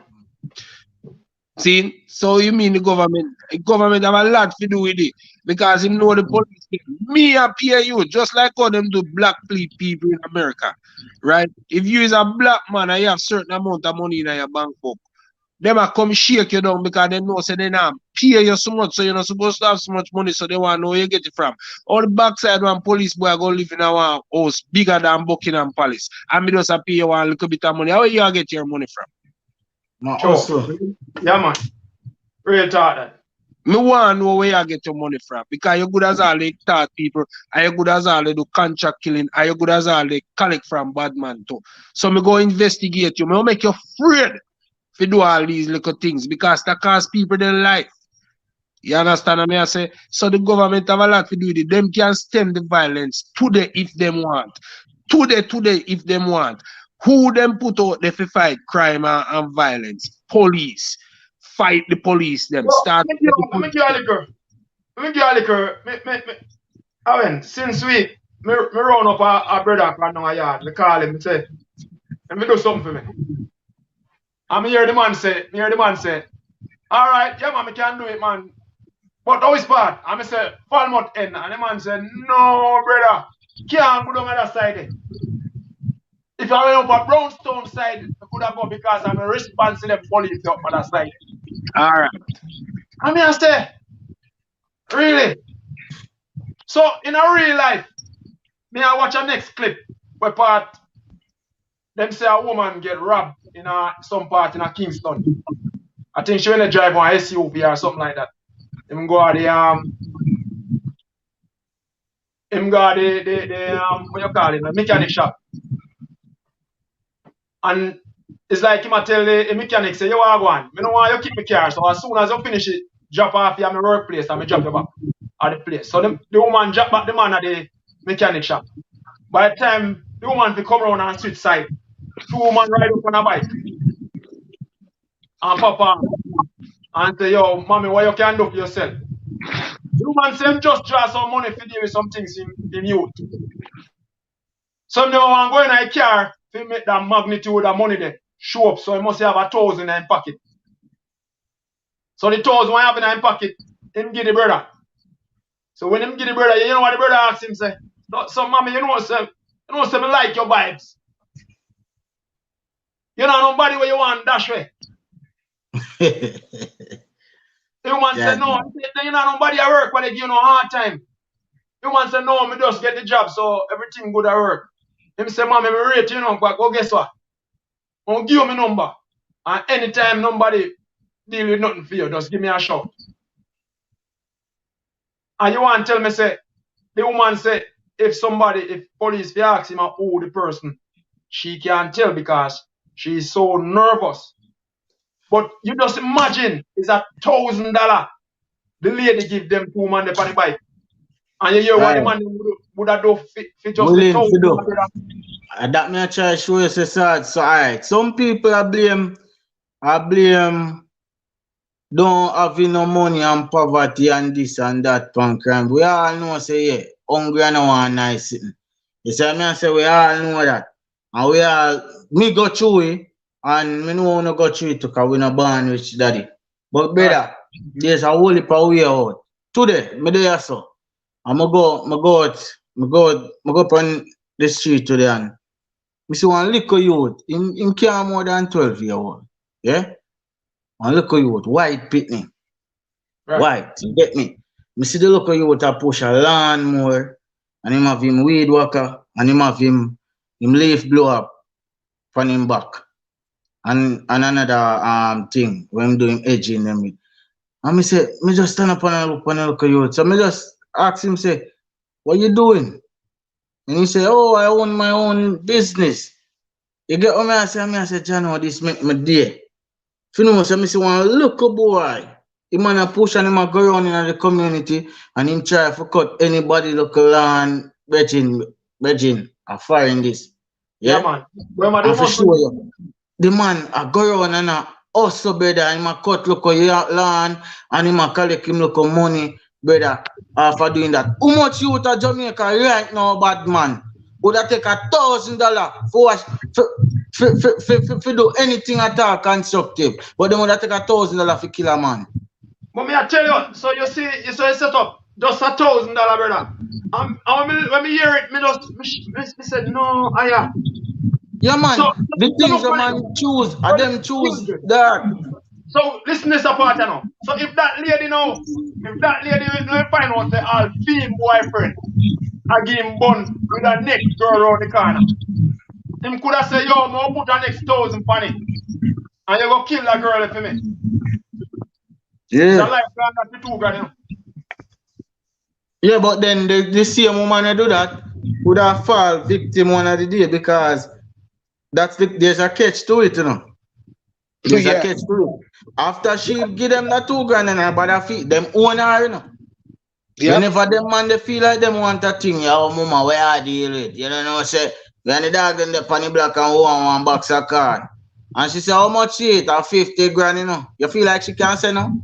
See? So you mean the government have a lot to do with it. Because you know the police, me I pay you, just like how them do black people in America. Right? If you is a black man and you have certain amount of money in your bank book, them a come shake you down because they know say they not pay you so much, so you're not supposed to have so much money, so they want to know where you get it from. Or the backside one police boy go live in our house bigger than Buckingham Palace, and me just a pay you one little bit of money. How you get your money from? Sure. Yeah, man. Real talk that. Me want to know where you get your money from, because you're good as all they taught people, and you're good as all they do contract killing, and you're good as all they collect from bad man too. So me go investigate you, me make you afraid to do all these little things, because that cost people their life. You understand what I say? So the government have a lot to do with it. Them can stem the violence today if them want. Today if them want. Who them put out there to fight crime and violence? Police. Fight the police. Them start. Let me give you a liquor. Since me run up a brother from our yard, me call him, me say, let me do something for me. And me hear the man say, all right, yeah man, me can do it, man. But how is bad? And me say, Falmouth end. And the man said, no, brother, can't go down other side there. If I went up a Brownstone side, I could have gone because I'm a responsible police up on that side. All right. And me I say, really? So in a real life, me I watch a next clip where part them say a woman get robbed in some part in Kingston. I think she went to drive on SUV or something like that. Him go to the what you call it, the mechanic shop. And it's like him a tell the mechanic say, you are going, I don't want you keep my car, so as soon as you finish it, drop off at my workplace and I drop you back at the place. So the woman drop back the man at the mechanic shop. By the time the woman will come around and switch side, 2 women ride up on a bike. And papa and say, yo, mommy, what you can do for yourself? The woman say, just draw some money for deal with some things in youth. Some never want to go in a car to make that magnitude of money there show up. So he must have 1,000 in his pocket. So the 1,000 I have in his pocket, him give the brother. So when him give the brother, you know what the brother asks him, say, so mommy, you know, say me like your vibes. You know nobody where you want dash way. The woman said, no, you know nobody at work when they give you no hard time. The woman said, no, me just get the job, so everything good at work. Him say, mom, me rate you know, but go guess what? I'll give you my number. And anytime nobody deal with nothing for you, just give me a shout. And you want to tell me, say, the woman said, if police ask him who the person, she can't tell because she's so nervous. But you just imagine it's $1,000 the lady give them 2 man on the bike. And you hear what the man would have done for just $1,000. That me I try to show you, Sarge. So alright, some people I blame don't have no money and poverty and this and that from crime. We all know say yeah, hungry and no one nice sitting. You see me I say we all know that. And we all me go through it and me no wanna go through it because we no born rich daddy. But brother, there's a whole heap of way out. Today, me there so. I'm go up on the street today and me see one little youth, him can't more than 12 years old. Yeah? One little youth, white pitney. Right. White, you get me? Me see the little youth a push a lawnmower and him have him weed whacker and him have him leaf blow up from him back. And another thing when him doing edging them with. And me say, me just stand up and look on the little youth. So me just ask him, say, what you doing? And he say, oh, I own my own business. You get what I say, John, this make me day. If you know, so I see one little boy. He man a push and him a go around in the community and him try to cut anybody local land, Virgin, a firing this. Yeah, man. Well, man, and for sure, you. The man a go around and a also brother, him a cut local land and him a collect him local money. Brother, for doing that. How much youth at Jamaica right now, bad man? Would I take $1,000 for do anything at all constructive? But they would take $1,000 for kill a man. But me I tell you, so you see, you set up just $1,000, brother. When me hear it, me said, no, aya. Yeah, man. So, the things the man choose, them choose that. So listen to this part now. So if that lady will find out the all female boyfriend I give him bun with a next girl around the corner. Him could have said, yo, I'm put a next 1,000 on it. And you go kill that girl for me. Yeah. The life got the $2 grand, you know. Yeah, but then the same woman that do that would have fall victim one of the day because there's a catch to it, you know. There's a catch to it. After she give them that $2 grand and her body feet, them own her, you know. Yep. Whenever them man they feel like them want a thing, yo, mama, where I deal with? You know, say, when the dog in the panny black and one box of card. And she say, how much she eat? 50 grand, you know. You feel like she can't say no?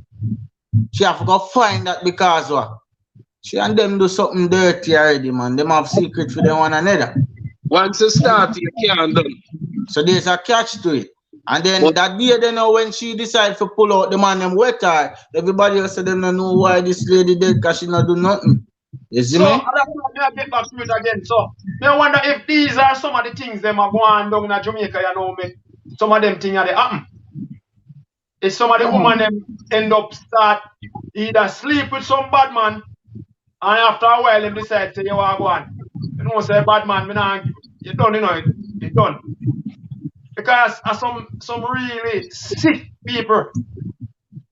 She have to go find that because what? She and them do something dirty already, man. Them have secret for them one another. Once you start, you can't do. So there's a catch to it. And then that day, they know when she decide to pull out the man them wet her, everybody else them don't know why this lady dead because she not do nothing. You see me? So I get back to it again. So I wonder if these are some of the things them are going down in Jamaica, you know, make some of them things are they happen. If some of the women them end up start either sleep with some bad man and after a while them decide say you are going. You know, say bad man, you done, you know, it done. Because some really sick people,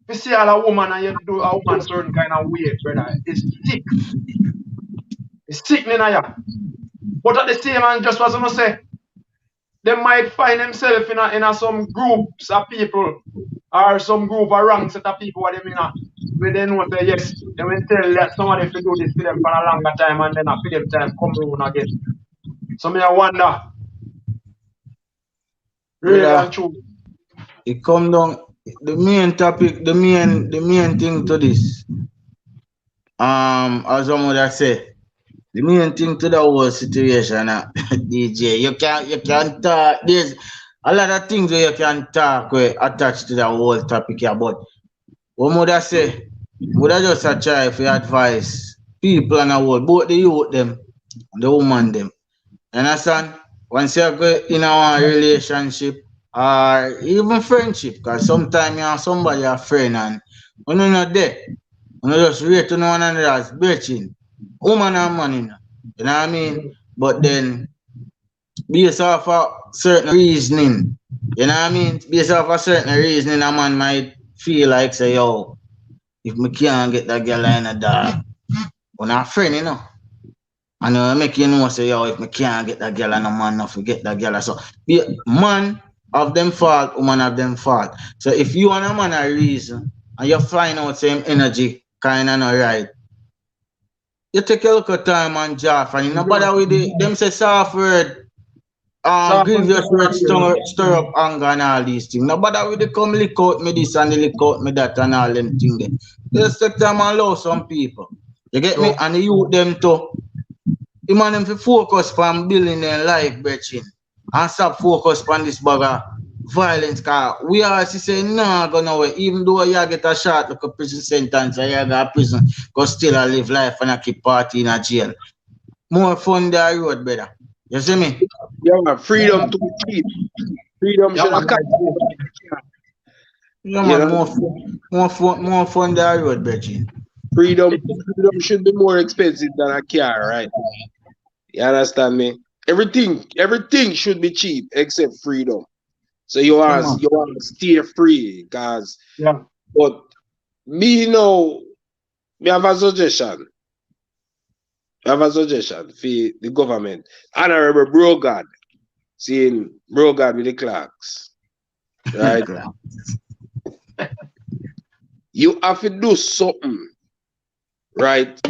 you see all a woman and you do a woman certain kind of way, brother. It's sick. It's sickening at you. But at the same time, just as I say, they might find themselves in some groups of people or some group of wrong set of people what they mean. Where they know say yes, they will tell that somebody to do this for them for a longer time and then for them time come around again. So me I wonder. Really and true. It come down the main topic, the main thing to this. As someone that say, the main thing to the whole situation, DJ, you can talk. There's a lot of things where you can talk where attached to the whole topic here, but what would I say? Would I just try for advice people in the world, both the youth them and the woman them. You understand? Once you go in a relationship or even friendship, because sometimes you have somebody a friend and When you're not there, you just rate to one another as bitching. Woman and man, you know what I mean? But then, based off a certain reasoning, you know what I mean? Based off a certain reasoning, a man might feel like, say, yo, if me can't get that girl in a dog, we're not friend, you know? And make you know, say, yo, if me can't get that girl and a man, not forget that girl. So, man of them fault, woman of them fault. So, if you and a man are reason, and you find out same energy, kind of not right, you take a look at time and Jaff, and you no bother with it. Them say soft word, grievous word, stir up anger and all these things. No bother with the come lick out me this and lick out me that and all them things there. Just take time and love some people. You get me? And the youth them too. The man them to focus on building their life, brethren. And stop focus on this bag of violence. Cause we are say, nah, go nowhere. Even though you get a short like a prison sentence, or you got a prison, go still a live life and a keep party in a jail. More fun than the road, brother. You see me? Yeah, man, freedom to cheat. Freedom should have Yeah, man, more fun than the road, brethren. freedom should be more expensive than a car, right? You understand me? Everything should be cheap except freedom. So you want to stay free, guys. Yeah. But me know, me have a suggestion. For the government. Honorable Brogard, seeing Brogard with the clerks. Right? You have to do something, right?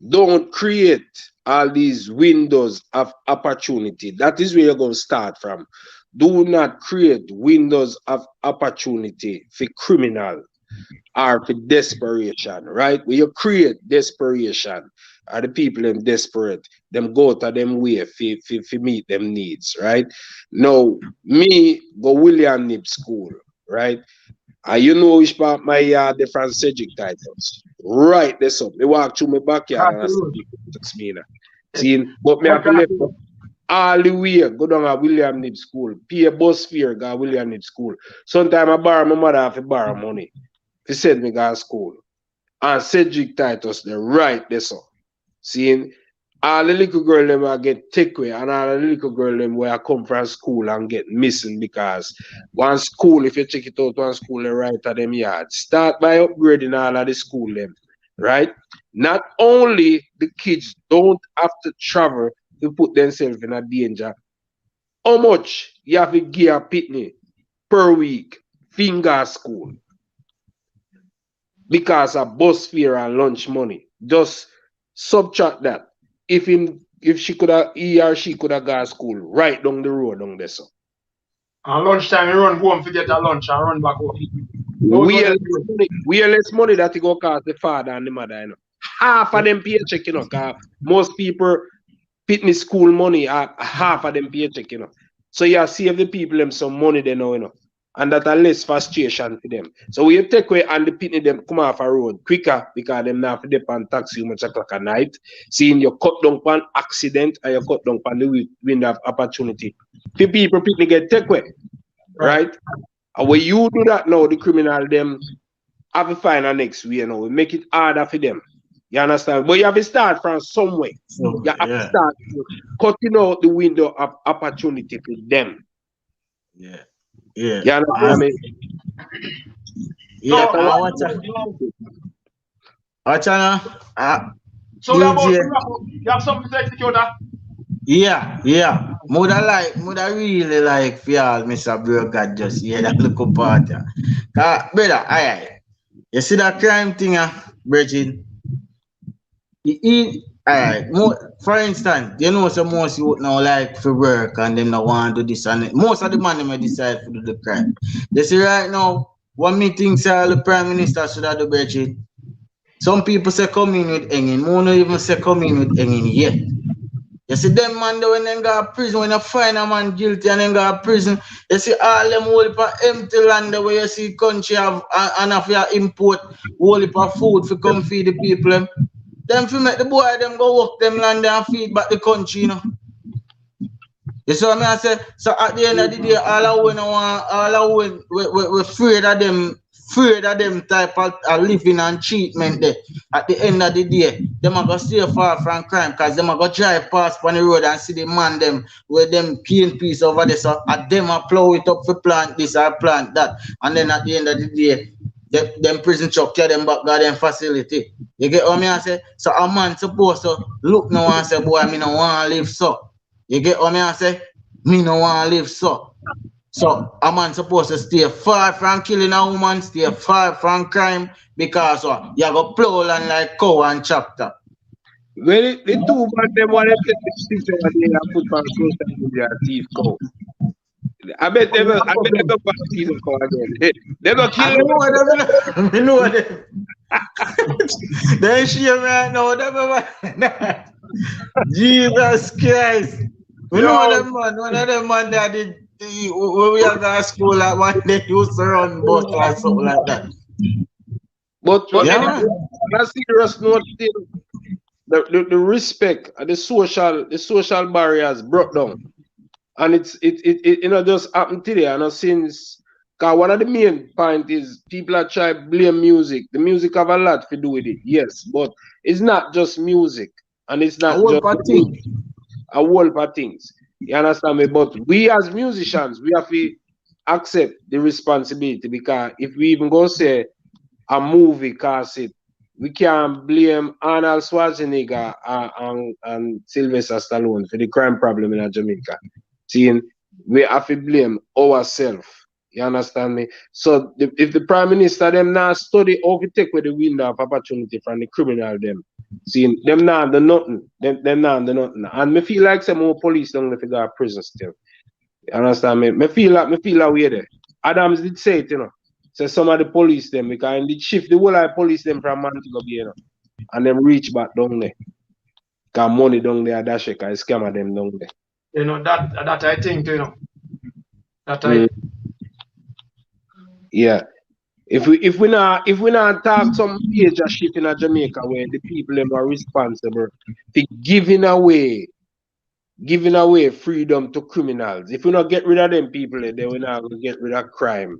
Don't create all these windows of opportunity. That is where you're going to start from. Do not create windows of opportunity for criminal or for desperation, right? When you create desperation, are the people them desperate, them go to them way for meet them needs, right? Now, me go William Nib School, right? And you know which part my yard the from Cedric titles. Right, that's up. They walk through my backyard and I see me. See, but me have to left all the way, go down to William Nib School, pay a bus fare, go to William Nib School. Sometimes I borrow my mother have to borrow money. He send me go to school. And Cedric Titus, they're right there, so. Seeing all the little girl them I get takeaway and all the little girl them where I come from school and get missing because one school, if you check it out, one school they right at them yard. Start by upgrading all of the school them, right? Not only the kids don't have to travel to put themselves in a danger. How much you have to give a pitney per week, finger school? Because of bus fare and lunch money. Just subtract that. If she could have, he or she could have gone to school right down the road down there. So. And lunchtime, you run home to get a lunch and run back home. We less money that it go cost the father and the mother, you know. Half of them paycheck, you know, because most people fitness school money are half of them paycheck, you know. So you save the people them some money they know, you know. And that are less frustration for them. So we take away and the pitney them come off a road quicker because them now have to depend taxi much o'clock at night. Seeing you cut down on accident and you cut down on the window of opportunity. The people pitney get take away. Right? And when you do that now, the criminal them have to find a next way, you know. We make it harder for them. You understand? But you have to start from somewhere. You have to start cutting out the window of opportunity for them. Yeah. Yeah. You understand me? Yeah. Watch out. So you have something to execute that? Yeah. Mother really like for y'all, Mr. Brogard, just hear that little part. Brother, aye. You see that crime thing, Bridget? Alright, for instance, you know, so most youth now like for work and them not want to do this and it. Most of the man them decide to do the crime. You see right now, what me think say the Prime Minister should have do better. Some people say come in with hanging, more not even say come in with hanging yet. You see them man when they go to prison, when you find a man guilty and then go to prison, you see all them whole heap of empty land where you see country have and if you import whole heap of food for come feed the people. Them fi make the boy them go work them land and feed back the country, you know. You see what I say? So at the end of the day, all I win, we're afraid of them afraid of them type of living and treatment there. At the end of the day, them are gonna stay far from crime because them are gonna drive past on the road and see the man them with them cane piece over there. So at them are plow it up for plant this or plant that. And then at the end of the day, them prison truck carry them back to them facility. You get what I say? So a man supposed to look now and say, boy, me no want to live so. You get what I say? Me no want to live so. So a man supposed to stay far from killing a woman, stay far from crime, because you go plow land like cow and chapter. Well, the two man them want to get the sister and they put on social media thief cow. I bet they will back season cow again. They will kill them. I know them. They share right now. Jesus Christ. We know them man. One of them man that did when we are at school like one day used to run boat or something like that. But Yeah, on a serious note, the respect and the social barriers broke down. And it you know just happened today, you know, since because one of the main point is people are trying to blame music. The music have a lot to do with it, yes, but it's not just music and it's not just a whole lot of things. You understand me? But we as musicians, we have to accept the responsibility, because if we even go say a movie cast it, we can't blame Arnold Schwarzenegger and Sylvester Stallone for the crime problem in Jamaica. Seeing we have to blame ourselves. You understand me? So if the Prime Minister them now study how to take away the window of opportunity from the criminal them, seeing them now do nothing. Them now do nothing. And me feel like some more police don't let go to prison still. You understand me? Me feel like we there. Adams did say it, you know. So some of the police them, because they shift the whole of the police them from Montego Bay, you know, and them reach back down there. Because money down there, dash it, because scam them down there. You know, that I think, you know. That I Yeah. If we not talk some major shit in Jamaica where the people them are responsible for giving away freedom to criminals. If we not get rid of them people, then we're not gonna get rid of crime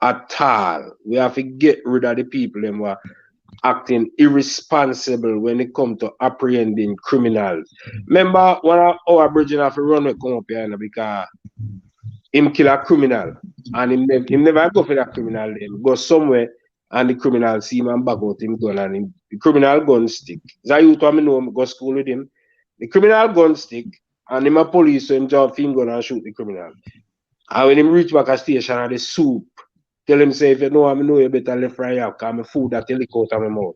at all. We have to get rid of the people them who are acting irresponsible when it comes to apprehending criminals. Remember one of our bridging have to run come up here because him kill a criminal and him never go for that criminal then go somewhere and the criminal see him and back out him gun and the criminal gun stick. That you told me know go school with him. The criminal gun stick and him a police so him job him gun and shoot the criminal. And when him reach back a station and the soup, tell him say if you know I know you better left right out because my food that lick out of my mouth.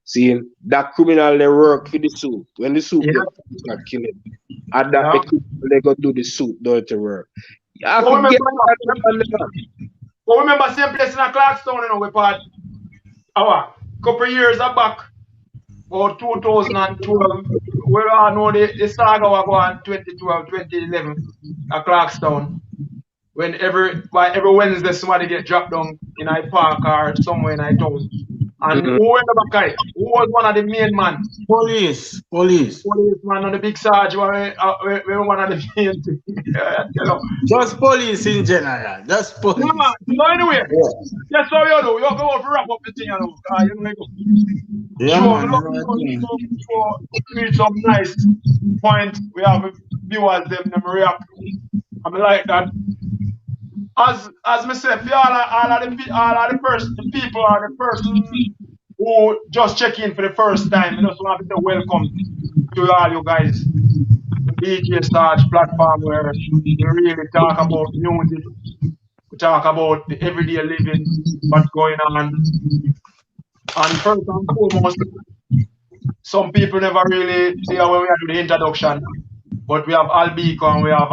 See that criminal they work for the soup. When the soup get kill him. And that they go do the soup dirty work. remember same place in a Clarkstown, you know, we part couple years back, about 2012, we all know the saga was going 2012, 2011 at Clarkstown. When every Wednesday somebody get dropped down in a park or somewhere in a town. And who was one of the main man? Police. Policeman and the big Sarge were one of the main things. You know. Just police in general. Just police. No, anyway. That's how you do. You go to wrap up the thing, you know. Yeah, Reach some nice point. We have viewers them react. I'm like that. As me say, all of the people are the person who just check in for the first time. You know, so I have to say welcome to all you guys. The DJ Sarge platform where we really talk about music, we talk about the everyday living, what's going on. And first and foremost, some people never really see when we do the introduction. But we have Beeko and we have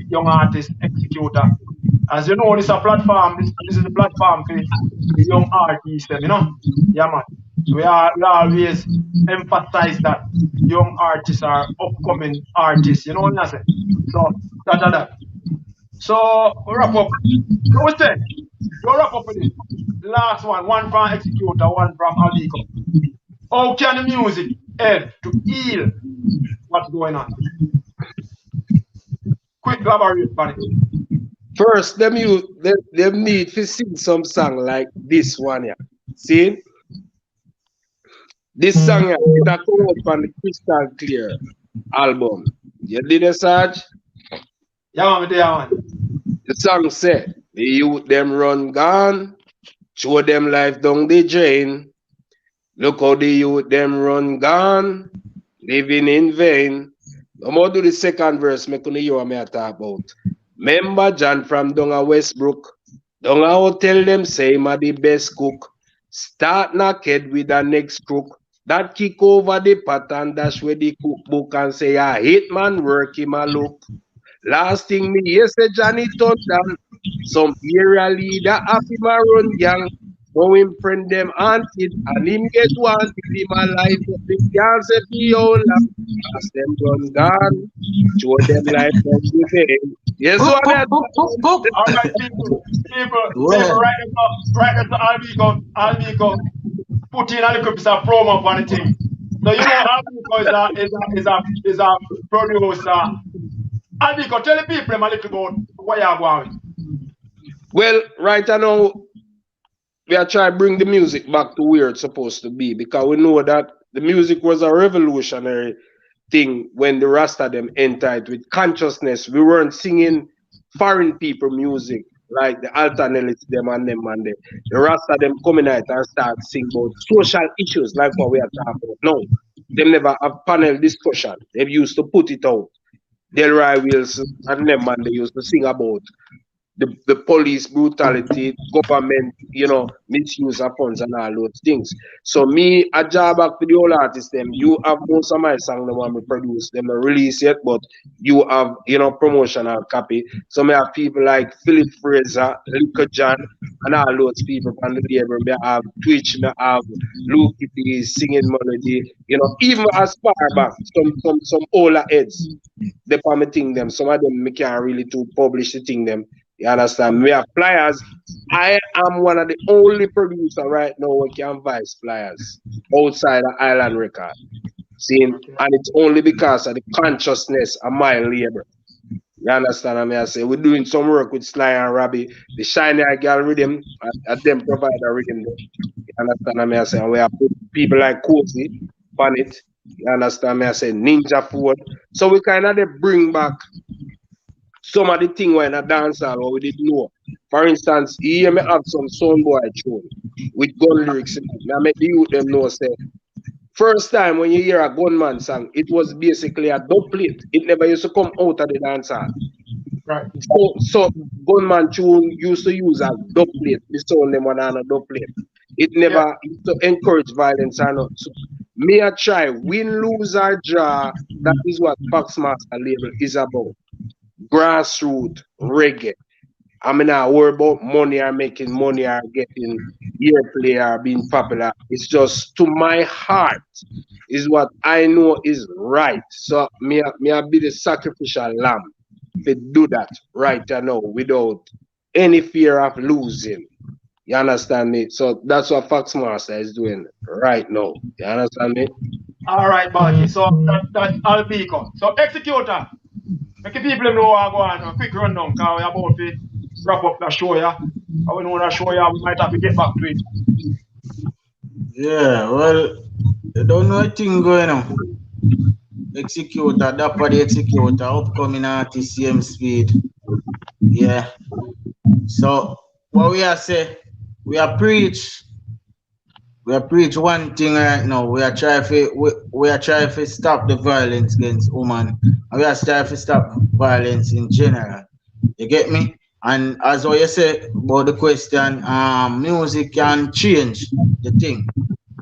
young artist Executa. As you know, this is a platform. This is the platform for the young artists, you know. Yeah, man. We always emphasize that young artists are upcoming artists. You know what I'm saying? So that. So we wrap up. So we say we'll wrap up with it. The last one from Executa, one from Beeko. How can the music help to heal what's going on? Quick elaborate, buddy. First, them need to sing some song like this one, yeah. See? This song, yeah, it a come out from the Crystal Clear album. You did it, Sarge? Yeah, man, me there, man. The song said, the youth them run gone, show them life down the drain. Look how the youth them run gone, living in vain. I'm going to do the second verse, make you hear what me a talk about. Remember John from down a Westbrook, down a hotel them say him a the best cook. Start naked with the next crook. That kick over the pot and dash with the cookbook and say a hit man work him a look. Last thing me hear say Johnny touch down. Some area leader happy man run gang. So him friend them haunted and him get wanted him a life up the can't say the whole lot. As them run gone, show them life from the vein. Yes, Book, what book, that book, book, book. All right, people, Well, right up to Albico, put in a little piece of promo for the thing. So you know Albico is a producer. Albico, tell the people a little about what you're going. well, right now we are trying to bring the music back to where it's supposed to be because we know that the music was a revolutionary thing when the Rasta them entered with consciousness. We weren't singing foreign people music like the alternatives them and them and the Rasta them coming out and start sing about social issues like what we are talking about. No, them never have panel discussion. They used to put it out. Delroy Wilson and them and they used to sing about the police brutality, government, misuse of funds and all those things. So me, I job back to the old artists them. You have most of my songs them want me produce, them not release yet, but you have, promotional copy. So me have people like Philip Fraser, Liquor John, and all those people on the label. Me have Twitch, me have Luke Kitty singing melody, even as far back, some older heads. They permitting them. Some of them me can't really to publish the thing them. You understand? We have flyers. I am one of the only producer right now who can vice flyers outside of Island Record. See, and it's only because of the consciousness of my labor. You understand what I say? We're doing some work with Sly and Robbie, the Shiny Girl rhythm, and them provide a rhythm. You understand what I say? And we have put people like Cozy on it. You understand what I say? Ninja Ford. So we kind of bring back some of the thing when I dance hall what we didn't know. For instance, you hear me have some Soundboy tune with gun lyrics in it. I make the youth them know say first time when you hear a gunman song, it was basically a dub plate. It never used to come out of the dance hall. Right. So gunman tune used to use a dub plate. The sound them on a dub plate. It never used to encourage violence or not. So me I try win, lose or draw. That is what Foxmaster label is about. Grassroots reggae. I mean, I worry about money or making money or getting airplay or being popular. It's just to my heart is what I know is right. So me I be the sacrificial lamb to do that right now without any fear of losing. You understand me? So that's what Foxmaster is doing right now. You understand me? All right, Barky. So that's Albico. So Executa. Make the people know what I go on. A quick rundown because we're about to wrap up the show, yeah. And we know the show, yeah, we might have to get back to it. yeah, well, you don't know a thing going on. Executor, that for the Executor, upcoming artist, CM Speed. Yeah. So, what we are say, we are preach one thing right now. We are trying to stop the violence against women. And we are trying to stop violence in general. You get me? And as what you say about the question, music can change the thing.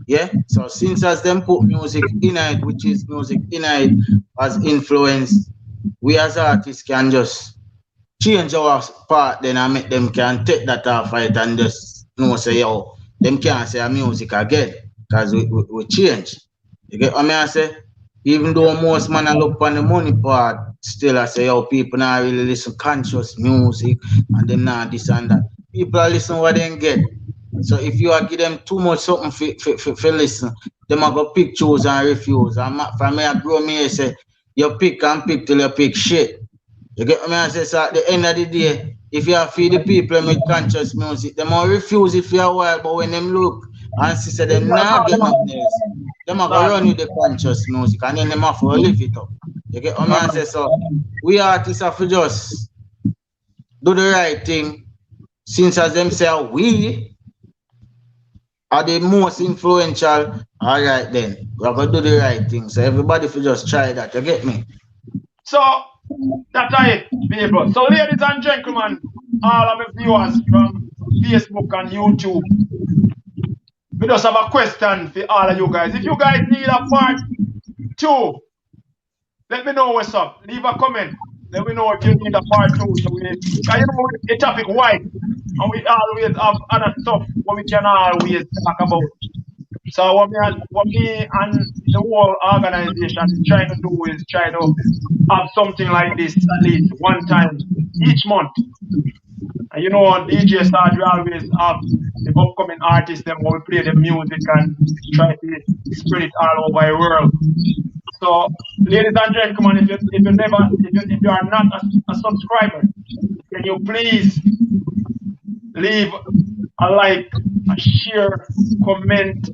Yeah. So since as them put music in it, which is music in it, as influence, we as artists can just change our part then and make them can take that off it and just say yo, them can't say music again because we change. You get what I say? Even though most man I look on the money part, still I say yo, people not really listen conscious music and them not this and that. People are listen what they get. So if you are give them too much something for listen, them are go pick, choose and refuse. And for me I grow me say you pick and pick till you pick shit. You get what I say? So at the end of the day, if you feed the people with conscious music, them all refuse it for a while, but when them look and see say them not get nothing else, them are gonna run with the conscious music and then them have to live it up. You get what I say? So we artists have to just do the right thing, since as them say we are the most influential. All right then, we're gonna do the right thing. So everybody should just try that. You get me? So that's it, people. So ladies and gentlemen, all of my viewers from Facebook and YouTube, we just have a question for all of you guys. If you guys need a part 2, let me know what's up. Leave a comment. Let me know if you need a part 2. So because you know the topic wide, and we always have other stuff what we can always talk about. So what me and the whole organization is trying to do is try to have something like this at least one time each month. And you know, on DJ Sarge, we always have the upcoming artists, them will play the music and try to spread it all over the world. So, ladies and gentlemen, if you are not a subscriber, can you please leave a like, a share, comment,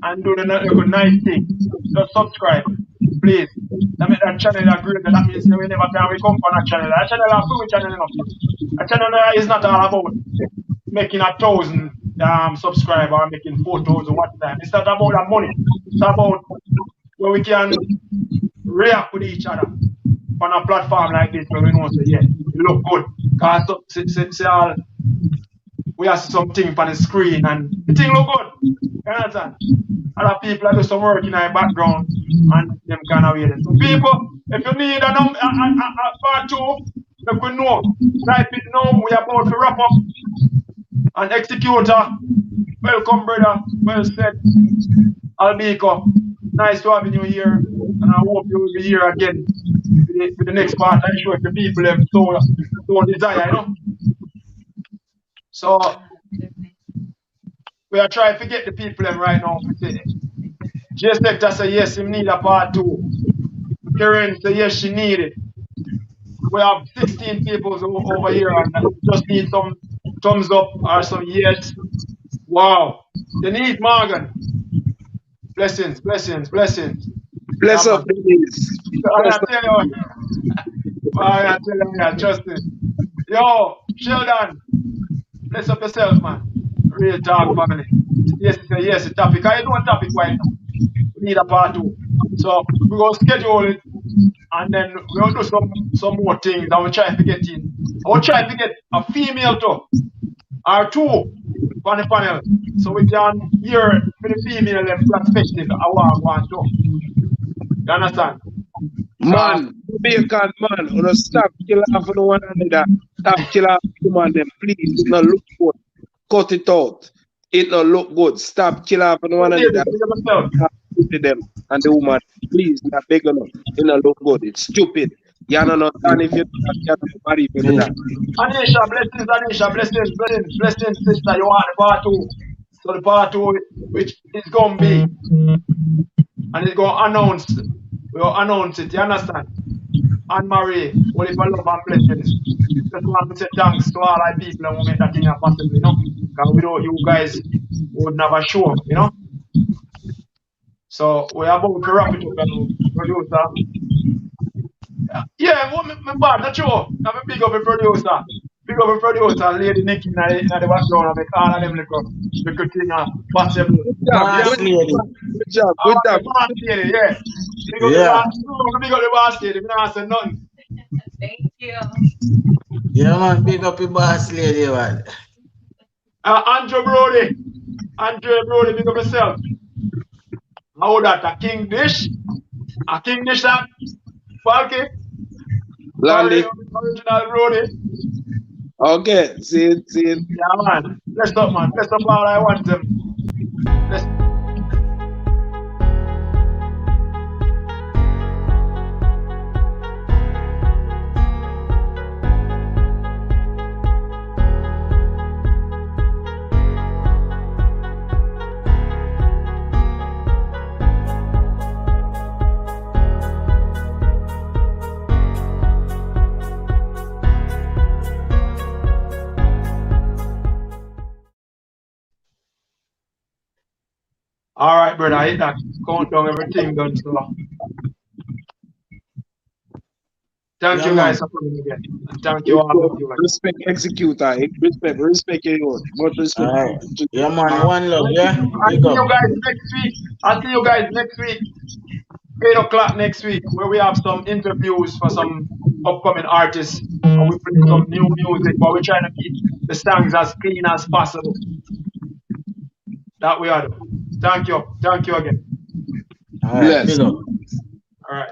and do the nice thing. Just subscribe, please. That makes that channel agree. That means we never can we come on a channel. A channel is a free channel enough. A channel is not all about making 1,000 subscribers or making 4,000 watch time. It's not about that money. It's about where we can react with each other on a platform like this where we know say, yeah, it look good. Because we have something on the screen and the thing look good. You understand? Other people do some work in the background and them kind of way. So people, if you need a part 2, let me know. Type it now. We are about to wrap up. And Executa, welcome brother. Well said. Beeko, nice to have you here. And I hope you will be here again with the next part. I'm sure the people have so desire, you know. So we are trying to get the people them right now. Executa say yes, he need a part 2. Karen say yes, she need it. We have 16 people over here and just need some thumbs up or some yes. Wow. They need Morgan. Blessings, blessings, blessings. Bless up, please. I tell you, Justin. Yo, Sheldon. Bless up yourself, man. Real talk, family. Yes, the topic. I don't topic right now. We need a part 2. So we're going to schedule it and then we'll do some more things and we'll try to get in. I will try to get a female too, or 2 on the panel so we can hear for the female perspective how I want to. You understand? Man, Jamaican man, you know, stop killing off on one another. Stop killing off human them, please. It not look good. Cut it out. It not look good. Stop killing off on one another. To them and the woman, please, not big enough. It not look good. It's stupid. You don't understand if you can't marry for that. Anisha, blessings, sister. You want the part 2. So the part 2, which is going to be, and it's going to announce. We'll announce it, you understand? Anne Marie, only for love and blessings. Just want to say thanks to all our people who make that thing possible, you know? Because without you guys, we would never show up, you know? So we're about to wrap it up, producer. Yeah, my bad, not sure. I'm a big of a producer. Big of a producer, Lady Nikki in the background, I make all of them look thing possible. Good job, good job. Yeah. Big up the boss lady, I don't say nothing. Thank you. Yeah, man, big up your boss lady, man. Andrew Brody, big up yourself. How that? A king dish that? Falky? Landy. Original Brody. Okay, see it. Yeah, man. Bless up, man. Bless up all I want them. Bless All right, brother. I hit that countdown, everything done. So thank Yeah, you man. guys for coming again. And thank you all of you guys. Respect Executa. Respect your much respect. Alright. Yeah, All man. right. One love, yeah? I'll Big see up. you guys next week. I'll see you guys next week. 8 o'clock next week, where we have some interviews for some upcoming artists. And we play some new music, but we're trying to keep the songs as clean as possible. That we are doing. Thank you. Thank you again. Alright, Bless. big up. All right.